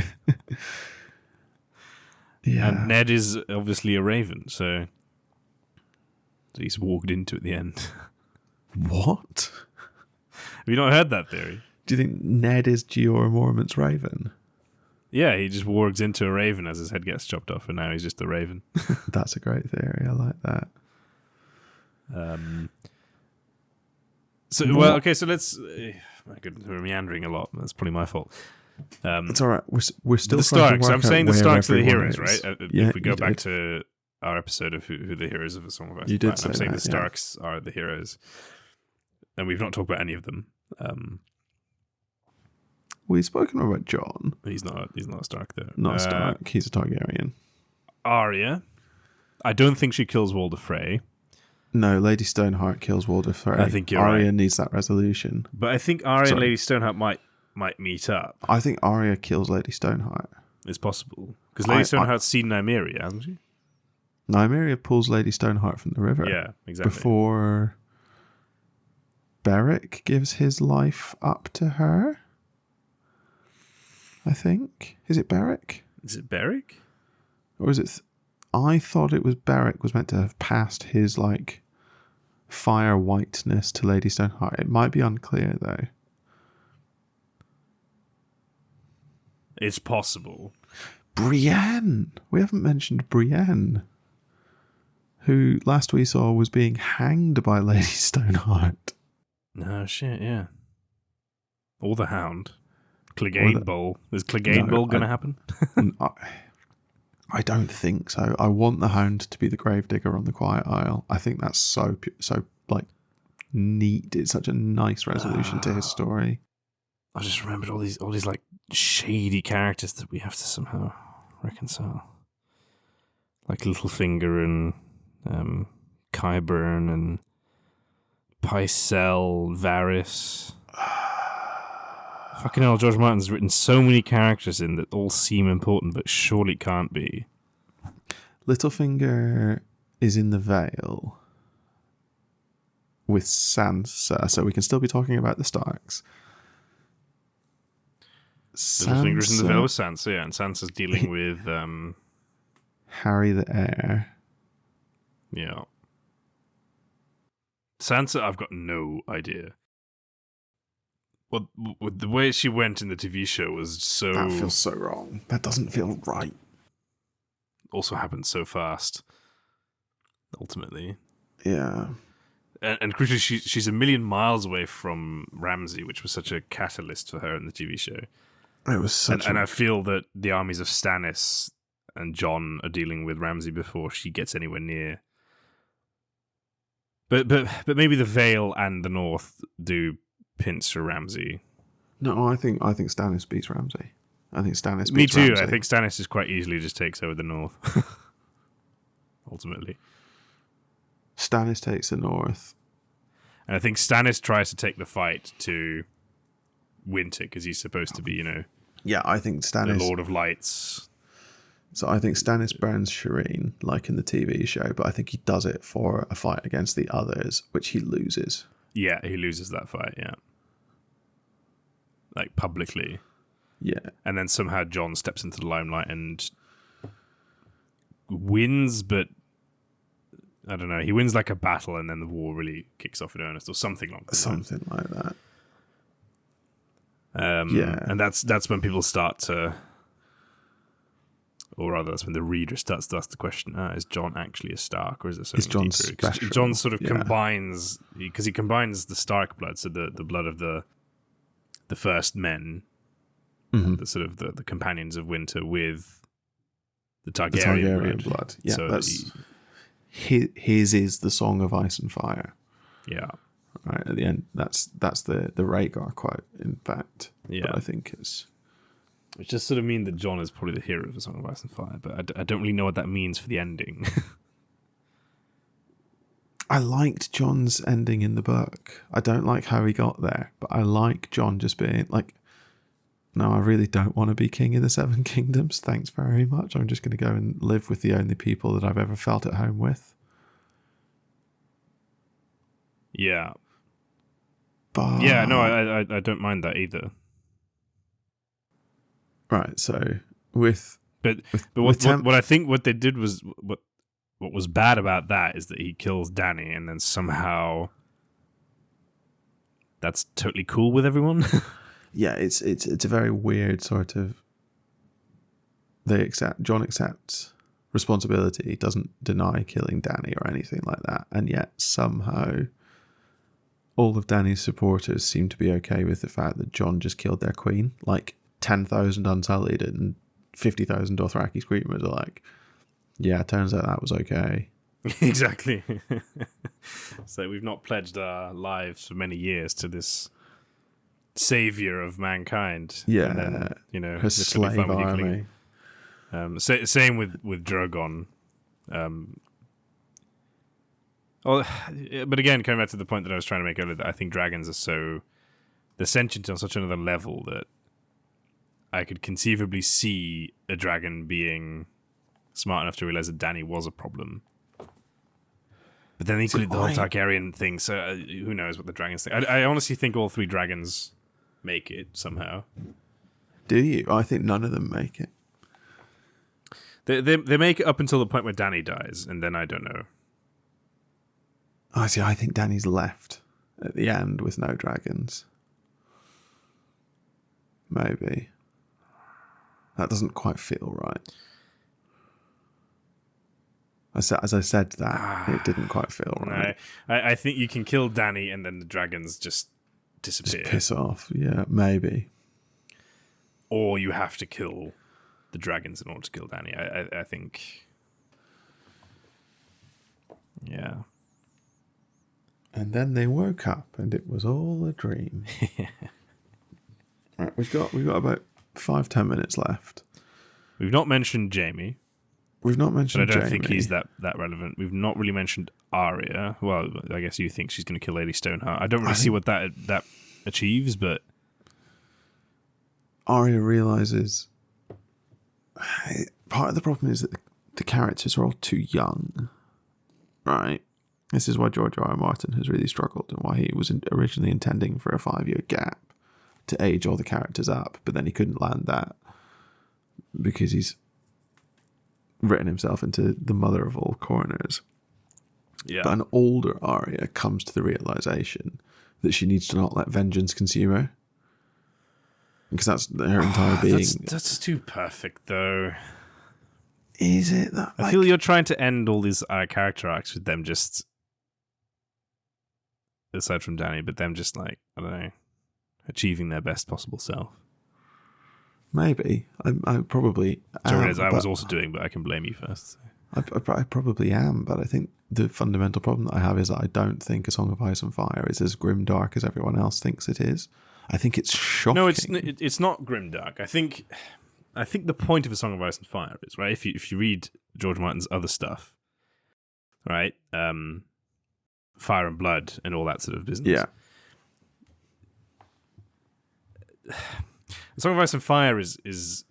Yeah. And Ned is obviously a raven, so he's walked into at the end. What? Have you not heard that theory? Do you think Ned is Jorah Mormont's raven? Yeah, he just wargs into a raven as his head gets chopped off, and now he's just a raven. That's a great theory. I like that. So let's... my goodness, we're meandering a lot. That's probably my fault. It's all right. We're still the Starks. I'm saying the Starks are the heroes, right? Yeah, if we go back to our episode of who the heroes of A Song of Ice and Fire, I'm saying the Starks are the heroes, and we've not talked about any of them. We've spoken about Jon. He's not a Stark though. Not a Stark. He's a Targaryen. Arya. I don't think she kills Walder Frey. No, Lady Stoneheart kills Walder Frey. I think you're Arya right. needs that resolution. But I think Arya and Lady Stoneheart might meet up. I think Arya kills Lady Stoneheart. It's possible. Because Lady Stoneheart's seen Nymeria, hasn't she? Nymeria pulls Lady Stoneheart from the river. Yeah, exactly. Before Beric gives his life up to her, I think. Is it Beric? Is it Beric? Or is it... I thought it was Beric was meant to have passed his, fire whiteness to Lady Stoneheart. It might be unclear, though. It's possible. Brienne! We haven't mentioned Brienne, who last we saw was being hanged by Lady Stoneheart. No, shit, yeah. Or the Hound. Clegane Bowl. Is Clegane Bowl going to happen? I don't think so. I want the Hound to be the gravedigger on the Quiet Isle. I think that's so neat. It's such a nice resolution to his story. I just remembered all these like shady characters that we have to somehow reconcile, like Littlefinger and Qyburn and Pycelle, Varys. Fucking hell, George Martin's written so many characters in that all seem important, but surely can't be. Littlefinger is in the Vale with Sansa, so we can still be talking about the Starks. Littlefinger's in the Vale with Sansa, yeah, and Sansa's dealing with Harry the Heir. Yeah. Sansa, I've got no idea. Well, the way she went in the TV show was so... That feels so wrong. That doesn't feel right. Also happened so fast, ultimately. Yeah. And crucially, she's a million miles away from Ramsay, which was such a catalyst for her in the TV show. It was such and I feel that the armies of Stannis and Jon are dealing with Ramsay before she gets anywhere near. But maybe the Vale and the North do pinch for Ramsay. No, I think Stannis beats Ramsay. I think Stannis beats Me too. Ramsay. I think Stannis just quite easily just takes over the North. Ultimately. Stannis takes the North. And I think Stannis tries to take the fight to Winter because he's supposed to be, Yeah, I think Stannis... the Lord of Lights. So I think Stannis burns Shireen, like in the TV show, but I think he does it for a fight against the others, which he loses. Yeah, he loses that fight, yeah. Like, publicly. Yeah. And then somehow Jon steps into the limelight and wins, but I don't know. He wins like a battle and then the war really kicks off in earnest or something like that. Something like that. Yeah. And that's when people start to... Or rather, that's when the reader starts to ask the question, is Jon actually a Stark, or is it something Jon deeper? special? Jon sort of combines... Because he combines the Stark blood, so the blood of the first men, the sort of the companions of Winter, with the Targaryen blood. Yeah, so that's... His is the Song of Ice and Fire. Yeah. Right, at the end, that's the Rhaegar quote, in fact. Yeah. But I think it's... Which just sort of mean that Jon is probably the hero of the Song of Ice and Fire, but I don't really know what that means for the ending. I liked Jon's ending in the book. I don't like how he got there, but I like Jon just being like, no, I really don't want to be king of the Seven Kingdoms. Thanks very much. I'm just going to go and live with the only people that I've ever felt at home with. Yeah. But... Yeah, no, I don't mind that either. Right, so with what I think what they did was what was bad about that is that he kills Dany and then somehow that's totally cool with everyone. Yeah, it's a very weird sort of... Jon accepts responsibility. He doesn't deny killing Dany or anything like that, and yet somehow all of Dany's supporters seem to be okay with the fact that Jon just killed their queen. Like 10,000 Unsullied and 50,000 Dothraki Screamers are like, yeah, turns out that was okay. Exactly. So we've not pledged our lives for many years to this savior of mankind. Yeah, and then, her slave army. Same with Drogon. But again, coming back to the point that I was trying to make earlier, that I think dragons are they're sentient on such another level that I could conceivably see a dragon being smart enough to realize that Dany was a problem. But then equally the whole Targaryen thing, so who knows what the dragons think. I honestly think all three dragons make it somehow. Do you? I think none of them make it. They make it up until the point where Dany dies, and then I don't know. I see. I think Dany's left at the end with no dragons. Maybe. That doesn't quite feel right. As I said that, it didn't quite feel right. No, I think you can kill Dany and then the dragons just disappear. Just piss off. Yeah, maybe. Or you have to kill the dragons in order to kill Dany. I think... Yeah. And then they woke up and it was all a dream. Right, we've got about 5-10 minutes left. We've not mentioned Jamie. We've not mentioned But I don't Jamie. think he's that relevant. We've not really mentioned Arya. Well, I guess you think she's going to kill Lady Stoneheart. I don't really see what that achieves, but Arya realizes part of the problem is that the characters are all too young, right? This is why George R. R. Martin has really struggled and why he was originally intending for a 5-year gap to age all the characters up, but then he couldn't land that because he's written himself into the mother of all corners. yeah. But an older Arya comes to the realization that she needs to not let vengeance consume her. Because that's her entire being. That's too perfect, though. Is it that? I feel you're trying to end all these character arcs with them just, aside from Dany, but them just like, I don't know, achieving their best possible self. Maybe. I probably am. I was also doing, but I can blame you first. So. I probably am, but I think the fundamental problem that I have is that I don't think A Song of Ice and Fire is as grimdark as everyone else thinks it is. I think it's shocking. No, it's not grimdark. I think the point of A Song of Ice and Fire is, right, if you read George Martin's other stuff, right, Fire and Blood and all that sort of business. Yeah. A Song of Ice and Fire is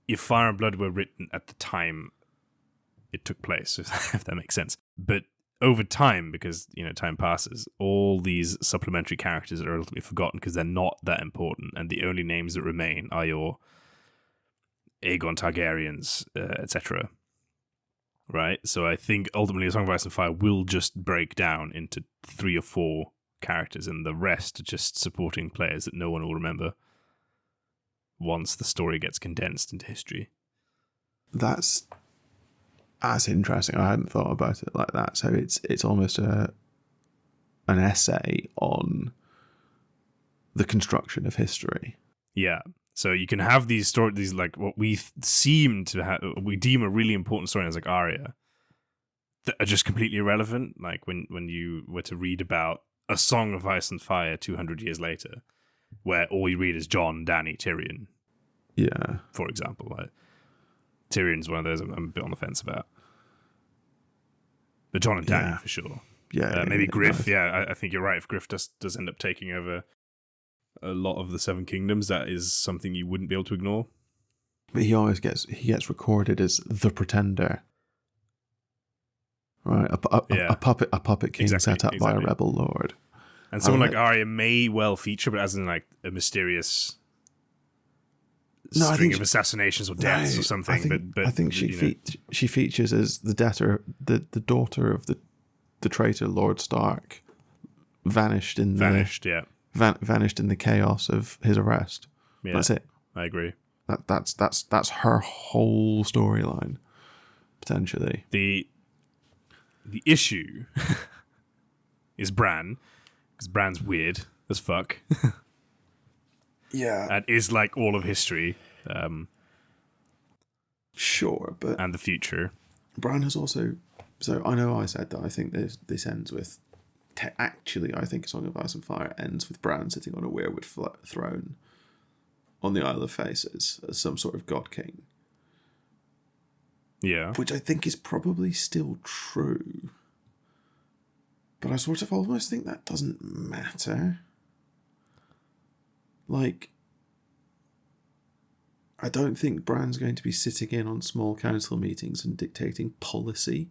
if Fire and Blood were written at the time it took place, if that makes sense. But over time, because time passes, all these supplementary characters are ultimately forgotten because they're not that important, and the only names that remain are your Aegon Targaryens, etc. Right? So I think ultimately A Song of Ice and Fire will just break down into 3 or 4 characters, and the rest are just supporting players that no one will remember once the story gets condensed into history. That's interesting. I hadn't thought about it like that. So it's almost an essay on the construction of history. Yeah. So you can have these stories, these like what we seem to have, we deem a really important storylines like Arya, that are just completely irrelevant. Like when you were to read about A Song of Ice and Fire 200 years later, where all you read is Jon, Dany, Tyrion. Yeah. For example, like, Tyrion's one of those I'm a bit on the fence about. But Jon and Dany, for sure. Yeah. Maybe Griff. Yeah, I think you're right. If Griff does end up taking over a lot of the Seven Kingdoms, that is something you wouldn't be able to ignore. But he always gets recorded as the Pretender. Right, a puppet king set up by a rebel lord. And someone like Arya may well feature, but as in like a mysterious string of assassinations or deaths or something. I think she features as the daughter of the traitor Lord Stark, vanished in the chaos of his arrest. Yeah, that's it. I agree. That's her whole storyline, potentially. The issue is Bran, because Bran's weird as fuck. Yeah. And is like all of history. Sure, but... And the future. Bran has also... So I know I said that I think this ends with... Actually, I think A Song of Ice and Fire ends with Bran sitting on a weirwood throne on the Isle of Faces as some sort of god king. Yeah. Which I think is probably still true. But I sort of almost think that doesn't matter. Like, I don't think Bran's going to be sitting in on small council meetings and dictating policy.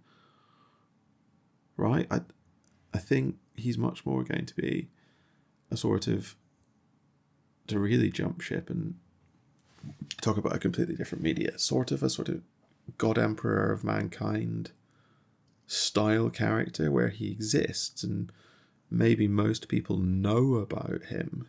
Right? I think he's much more going to be a sort of, to really jump ship and talk about a completely different media, sort of God Emperor of Mankind style character where he exists and maybe most people know about him.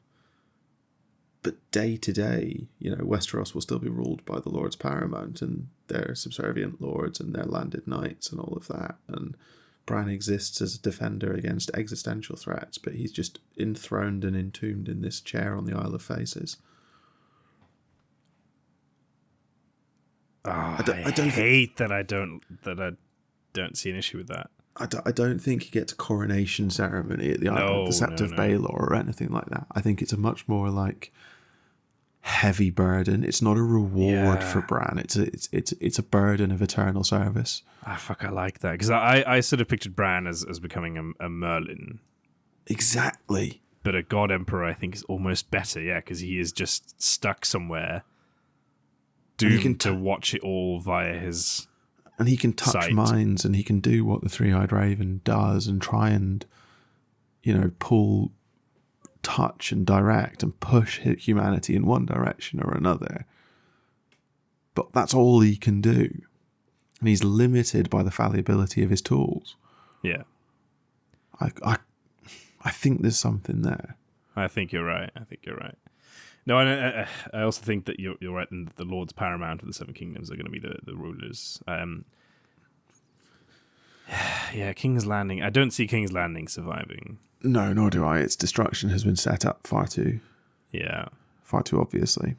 But day to day, Westeros will still be ruled by the Lords Paramount and their subservient lords and their landed knights and all of that. And Bran exists as a defender against existential threats, but he's just enthroned and entombed in this chair on the Isle of Faces. I hate that I don't see an issue with that. I don't think he gets a coronation ceremony at the Sept of Baelor or anything like that. I think it's a much more like heavy burden. It's not a reward for Bran. It's a burden of eternal service. Ah, fuck, I like that. Because I sort of pictured Bran as becoming a Merlin. Exactly. But a God Emperor, I think, is almost better, yeah, because he is just stuck somewhere, doomed to watch it all via his And he can touch sight. minds, and he can do what the Three-Eyed Raven does and try and, pull, touch and direct and push humanity in one direction or another. But that's all he can do. And he's limited by the fallibility of his tools. Yeah. I think there's something there. I think you're right. No, I also think that you're right, and the Lords Paramount of the Seven Kingdoms are going to be the rulers. Yeah, King's Landing. I don't see King's Landing surviving. No, nor do I. Its destruction has been set up far too obviously.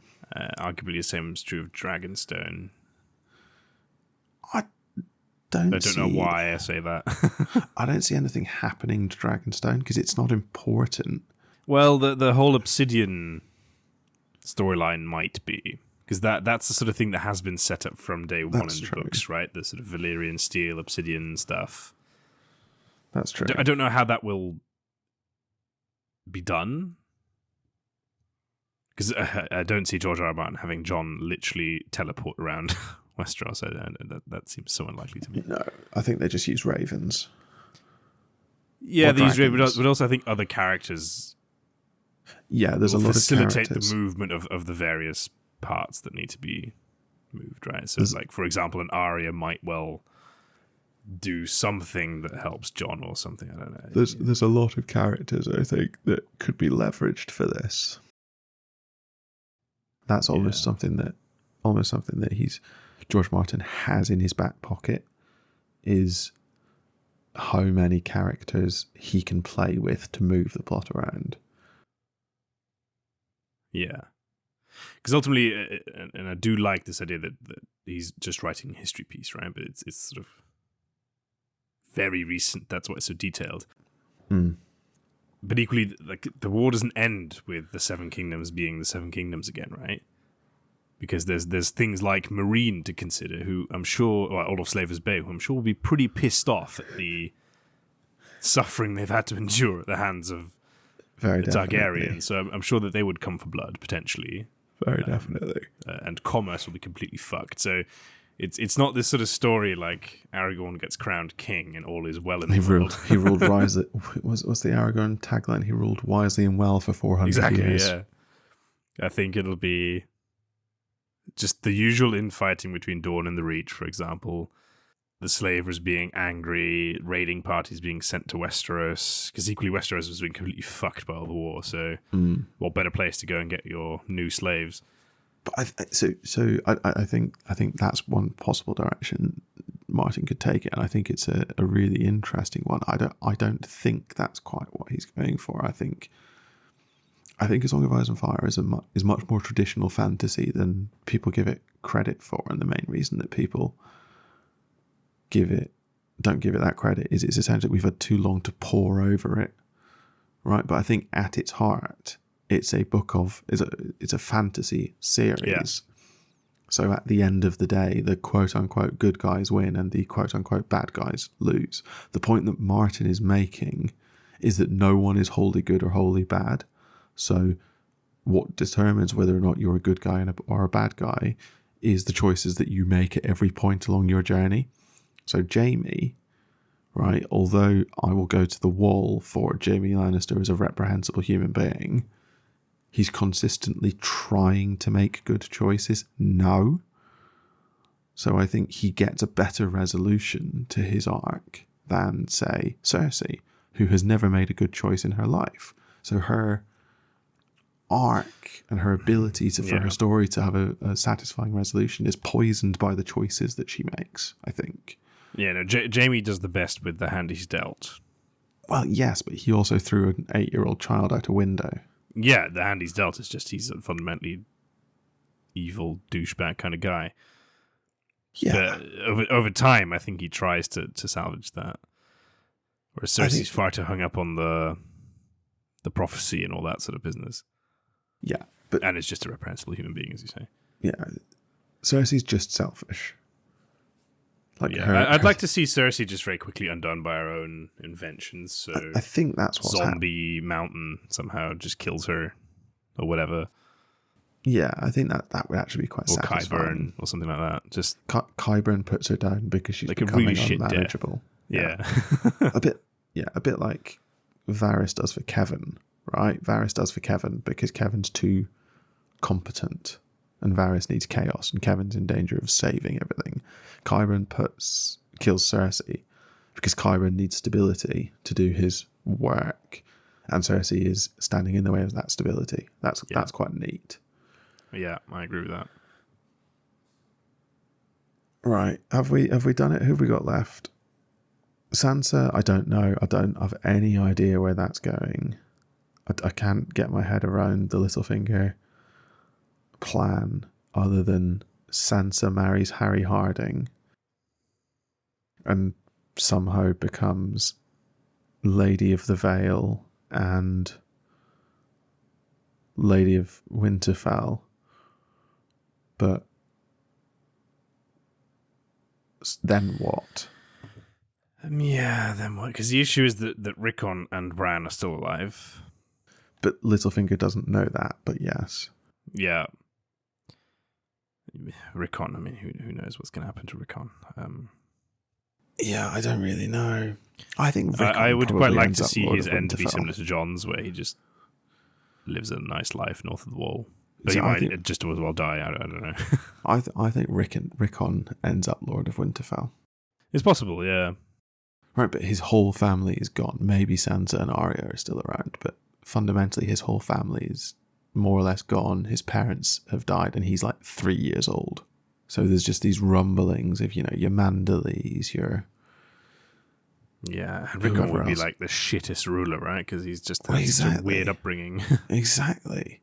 Arguably the same is true of Dragonstone. I don't know why I say that. I don't see anything happening to Dragonstone because it's not important. Well, the whole Obsidian storyline might be, because that's the sort of thing that has been set up from day one in the books, right? The sort of Valyrian steel, Obsidian stuff. That's true. I don't know how that will be done, because I don't see George R. R. Martin having Jon literally teleport around Westeros. That seems so unlikely to me. No, I think they just use ravens. Yeah, they use ravens, but also I think other characters. Yeah, there's a lot of facilitate the movement of the various parts that need to be moved, right? So, like, for example, an Arya might well do something that helps Jon or something. I don't know. There's a lot of characters, I think, that could be leveraged for this. That's almost something that George Martin has in his back pocket, is how many characters he can play with to move the plot around. Yeah. Because ultimately, and I do like this idea that he's just writing a history piece, right? But it's sort of very recent. That's why it's so detailed. Mm. But equally, like, the war doesn't end with the Seven Kingdoms being the Seven Kingdoms again, right? Because there's things like Meereen to consider, who I'm sure, or Olaf Slavers Bay, who I'm sure will be pretty pissed off at the suffering they've had to endure at the hands of Targaryen. So I'm sure that they would come for blood, potentially. Very definitely. And commerce will be completely fucked. So it's not this sort of story like Aragorn gets crowned king and all is well in the world. He ruled wisely. What's the Aragorn tagline? He ruled wisely and well for 400 years. Yeah. I think it'll be just the usual infighting between Dorne and the Reach, for example. The slavers being angry, raiding parties being sent to Westeros, because equally Westeros was being completely fucked by all the war. So, what better place to go and get your new slaves? But I think that's one possible direction Martin could take it, and I think it's a really interesting one. I don't think that's quite what he's going for. I think A Song of Ice and Fire is much more traditional fantasy than people give it credit for, and the main reason that people don't give it that credit is it's essentially we've had too long to pore over it, right? But I think at its heart, it's a fantasy series. Yeah. So at the end of the day, the quote unquote good guys win and the quote unquote bad guys lose. The point that Martin is making is that no one is wholly good or wholly bad. So what determines whether or not you're a good guy or a bad guy is the choices that you make at every point along your journey. So Jaime, right, although I will go to the wall for Jaime Lannister as a reprehensible human being, he's consistently trying to make good choices. No. So I think he gets a better resolution to his arc than, say, Cersei, who has never made a good choice in her life. So her arc and her ability for her story to have a satisfying resolution is poisoned by the choices that she makes, I think. Yeah, no, Jaime does the best with the hand he's dealt. Well, yes, but he also threw an 8-year-old child out a window. Yeah, the hand he's dealt is just he's a fundamentally evil douchebag kind of guy. Yeah. But over time, I think he tries to salvage that. Whereas Cersei's far too hung up on the prophecy and all that sort of business. Yeah, and is just a reprehensible human being, as you say. Yeah, Cersei's just selfish. Like I'd like to see Cersei just very quickly undone by her own inventions. So I think that's what's zombie mountain somehow just kills her, or whatever. Yeah, I think that would actually be quite satisfying. Qyburn or something like that. Just Qyburn puts her down because she's like a becoming really shit unmanageable. Yeah. a bit like Varys does for Kevin, right? Varys does for Kevin because Kevin's too competent and Varys needs chaos and Kevin's in danger of saving everything. Qyburn kills Cersei because Qyburn needs stability to do his work and Cersei is standing in the way of that stability. That's quite neat. Yeah, I agree with that. Right. Have we done it? Who have we got left? Sansa, I don't know. I don't have any idea where that's going. I can't get my head around the Littlefinger plan other than Sansa marries Harry Harding and somehow becomes Lady of the Vale and Lady of Winterfell. But then what? Then what? Because the issue is that Rickon and Bran are still alive. But Littlefinger doesn't know that, but yes. Yeah. Rickon, I mean, who knows what's going to happen to Rickon? Yeah, I don't really know. I think Rickon I would quite like to see Lord his of end to be Winterfell. similar to Jon's, where he just lives a nice life north of the Wall. But So he I might think- just as well die. I don't know. I think Rickon ends up Lord of Winterfell. It's possible, yeah. Right, but his whole family is gone. Maybe Sansa and Arya are still around, but fundamentally his whole family is more or less gone. His parents have died and he's like 3 years old. So there's just these rumblings of, your Manderleys, your... Yeah, and Rickon would be else. like the shittest ruler, right? Because he's just Well, such a exactly. weird upbringing. Exactly.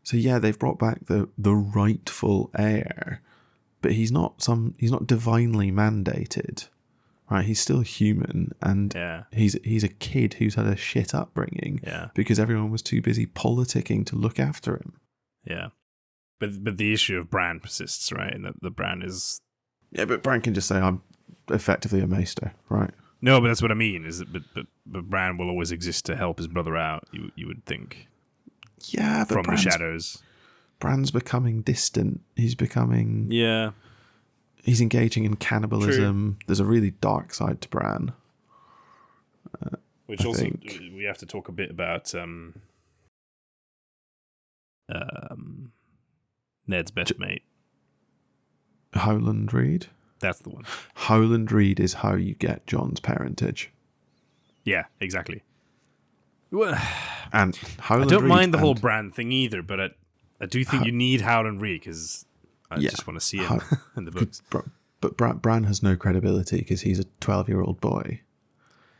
So yeah, they've brought back the rightful heir, but he's not divinely mandated, right? He's still human, and Yeah. he's a kid who's had a shit upbringing, Yeah. because everyone was too busy politicking to look after him. Yeah. But the issue of Bran persists, right? And the Bran is... Yeah, but Bran can just say, I'm effectively a maester, right? No, but that's what I mean, is that but Bran will always exist to help his brother out, you would think. Yeah, but From the shadows. Bran's becoming distant. He's becoming... Yeah. He's engaging in cannibalism. There's a really dark side to Bran. Which I also, think. we have to talk a bit about Ned's best mate. Howland Reed? That's the one. Howland Reed is how you get Jon's parentage. Yeah, exactly. Well, And Howland I don't Reed mind the whole and- Bran thing either, but I do think you need Howland Reed because I Yeah. just want to see him in the books. But Bran has no credibility because he's a 12-year-old boy.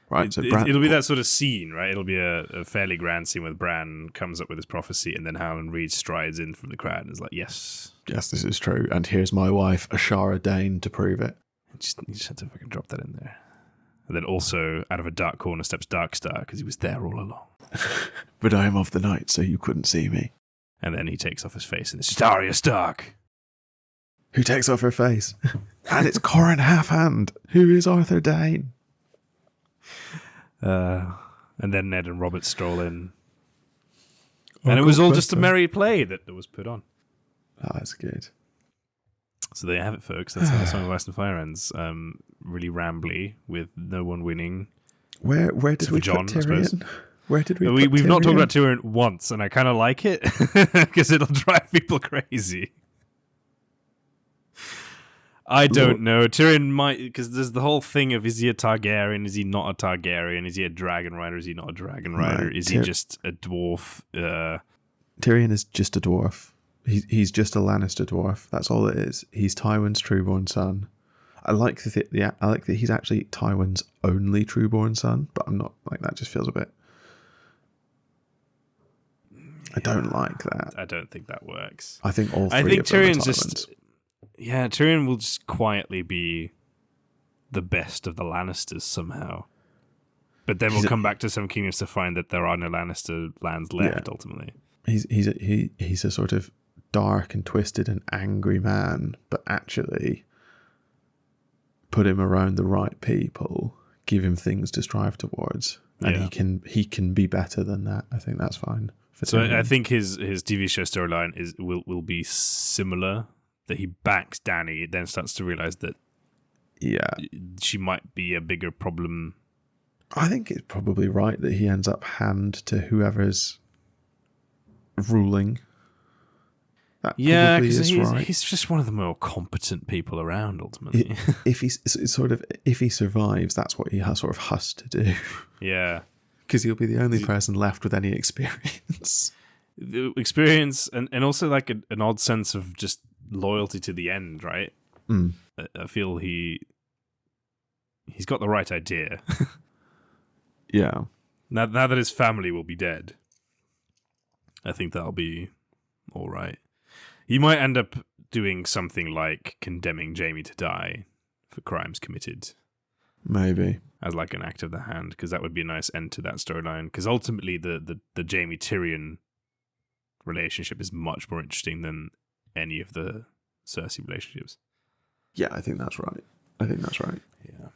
Right, so Bran... It'll be that sort of scene, right? It'll be a fairly grand scene where Bran comes up with his prophecy and then Howland Reed strides in from the crowd and is like, yes. Yes, this is true. And here's my wife, Ashara Dane, to prove it. You just had to fucking drop that in there. And then also, out of a dark corner steps Darkstar because he was there all along. But I am of the night, so you couldn't see me. And then he takes off his face and it's just Arya Stark. Who takes off her face? And it's Corran Halfhand, who is Arthur Dane. And then Ned and Robert stroll in. And it was all just a merry play that was put on. Oh, that's good. So there you have it, folks. That's how the Song of Ice and Fire ends. Really rambly, with no one winning. Where did Except we for Jon, put I suppose. Tyrion? Where did we put We've not talked Tyrion? about Tyrion once, and I kind of like it because it'll drive people crazy. I don't know. Tyrion might, because there's the whole thing of, is he a Targaryen? Is he not a Targaryen? Is he a dragon rider? Is he not a dragon rider? Right. Is he just a dwarf? Tyrion is just a dwarf. He's just a Lannister dwarf. That's all it is. He's Tywin's trueborn son. I like I like that he's actually Tywin's only trueborn son, but I'm not like that. Just feels a bit. I don't like that. I don't think that works. I think all three I think of them are Tyrion's Tywins. just... Yeah, Tyrion will just quietly be the best of the Lannisters somehow. But then we'll come back to some kingdoms to find that there are no Lannister lands left, ultimately. he's a sort of dark and twisted and angry man, but actually put him around the right people, give him things to strive towards, and he can be better than that. I think that's fine. So I think his TV show storyline will be similar. That he backs Danny, then starts to realize that she might be a bigger problem. I think it's probably right that he ends up hand to whoever's ruling. Because he's just one of the more competent people around. Ultimately, if he survives, that's what he has to do. Yeah, because he'll be the only person left with any experience. The experience and also like an odd sense of just loyalty to the end, right? I feel he's got the right idea. Yeah. Now that his family will be dead, I think that'll be all right. He might end up doing something like condemning Jamie to die for crimes committed. Maybe. As like an act of the hand, because that would be a nice end to that storyline. Because ultimately the Jamie Tyrion relationship is much more interesting than any of the Cersei relationships. Yeah, I think that's right. Yeah.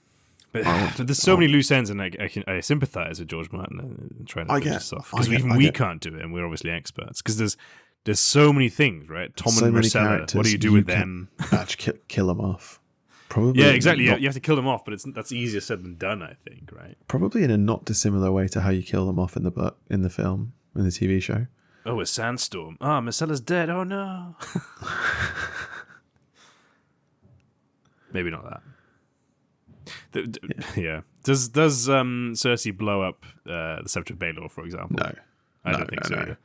But there's so many loose ends, and I sympathize with George Martin and trying to finish this off. Because we can't do it, and we're obviously experts. Because there's so many things, right? Tom and Marcella, what do you do with them? Actually, kill them off. Probably. Yeah, exactly. You have to kill them off, but that's easier said than done, I think, right? Probably in a not dissimilar way to how you kill them off in the film, in the TV show. Oh, a sandstorm. Oh, Marcella's dead. Oh, no. Maybe not that. Yeah. Does Cersei blow up the Scepter of Baelor, for example? No. I don't think so either.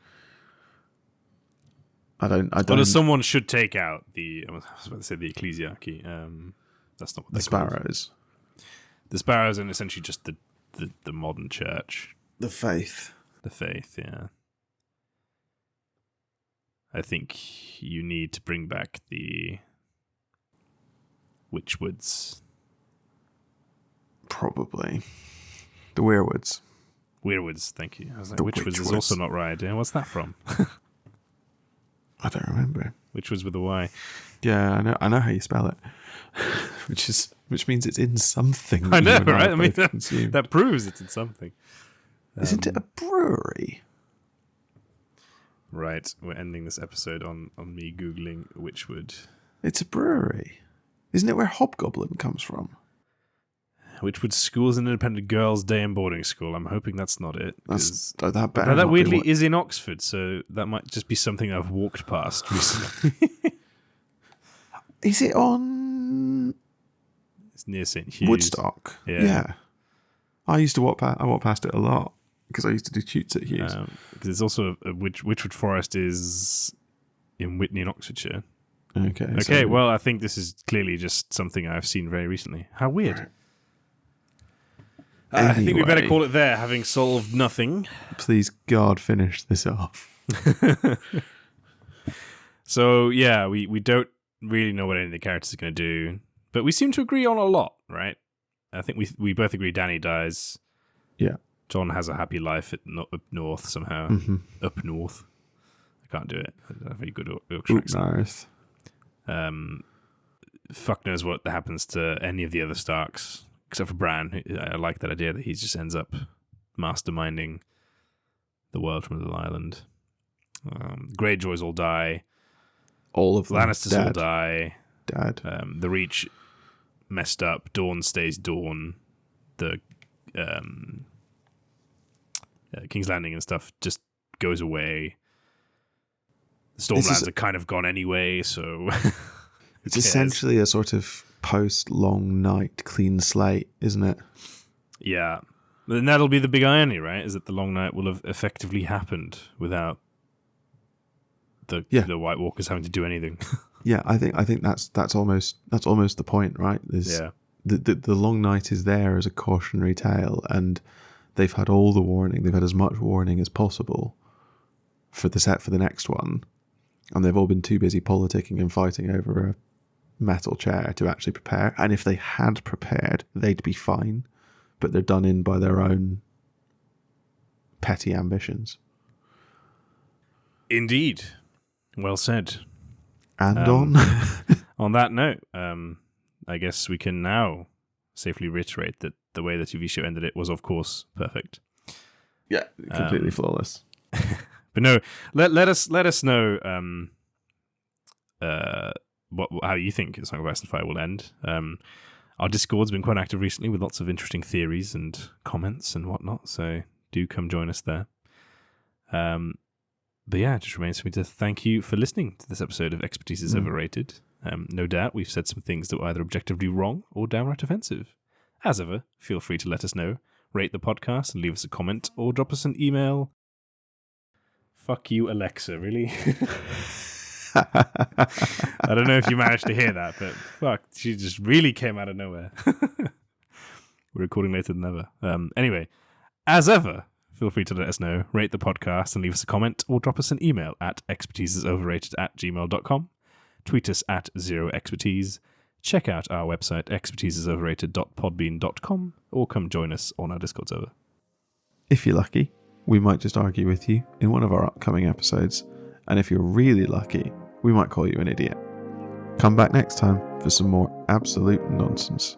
I don't. Well, someone should take out I was about to say the ecclesiarchy. That's not what the Sparrows. The Sparrows, and essentially just the modern church. The faith. The faith, yeah. I think you need to bring back the Witchwoods. Probably. The Weirwoods. Weirwoods, thank you. I was like, Witchwoods is also not right. Yeah, what's that from? I don't remember. Witchwoods with a Y. Yeah, I know how you spell it. which means it's in something. I know, right? I mean, that proves it's in something. Isn't it a brewery? Right, we're ending this episode on me Googling Witchwood. It's a brewery. Isn't it where Hobgoblin comes from? Witchwood School is an independent girls' day and boarding school. I'm hoping that's not it. That weirdly is in Oxford, so that might just be something I've walked past recently. Is it on? It's near St. Hughes. Woodstock. Yeah. I used to walk past it a lot because I used to do shoots at Hughes. Because there's also Witchwood Forest is in Witney in Oxfordshire. Okay. Well, I think this is clearly just something I've seen very recently. How weird. Right. I think we better call it there, having solved nothing. Please, God, finish this off. So, yeah, we don't really know what any of the characters are going to do, but we seem to agree on a lot, right? I think we both agree Dany dies. Yeah. Jon has a happy life up north somehow. Mm-hmm. Up north. I can't do it. I don't have a very good Yorkshire accent. North. Fuck knows what happens to any of the other Starks. Except for Bran. I like that idea that he just ends up masterminding the world from Little Island. Greyjoys all die. All of them. Lannisters all die. Dad. The Reach messed up. Dawn stays Dawn. The King's Landing and stuff just goes away. The Stormlands are kind of gone anyway, so... It's essentially a sort of post-long night clean slate, isn't it? Yeah. And that'll be the big irony, right? Is that the long night will have effectively happened without the White Walkers having to do anything. Yeah, I think that's almost the point, right? The long night is there as a cautionary tale, and they've had all the warning. They've had as much warning as possible for the next one, and they've all been too busy politicking and fighting over a metal chair to actually prepare. And if they had prepared, they'd be fine, but they're done in by their own petty ambitions. Indeed. Well said. And on that note, I guess we can now safely reiterate that the way the TV show ended it was, of course, perfect. Yeah, completely flawless. But no, let us know how you think Song of Ice and Fire will end. Our Discord's been quite active recently with lots of interesting theories and comments and whatnot, so do come join us there. But yeah, it just remains for me to thank you for listening to this episode of Expertise is Overrated. No doubt we've said some things that were either objectively wrong or downright offensive. As ever, feel free to let us know, rate the podcast and leave us a comment, or drop us an email. Fuck you, Alexa, really? I don't know if you managed to hear that, but fuck, she just really came out of nowhere. We're recording later than ever. Anyway, as ever, feel free to let us know, rate the podcast and leave us a comment, or drop us an email at expertiseisoverrated@gmail.com. Tweet us at zeroexpertise. Check out our website, expertiseisoverrated.podbean.com, or come join us on our Discord server. If you're lucky, we might just argue with you in one of our upcoming episodes. And if you're really lucky, we might call you an idiot. Come back next time for some more absolute nonsense.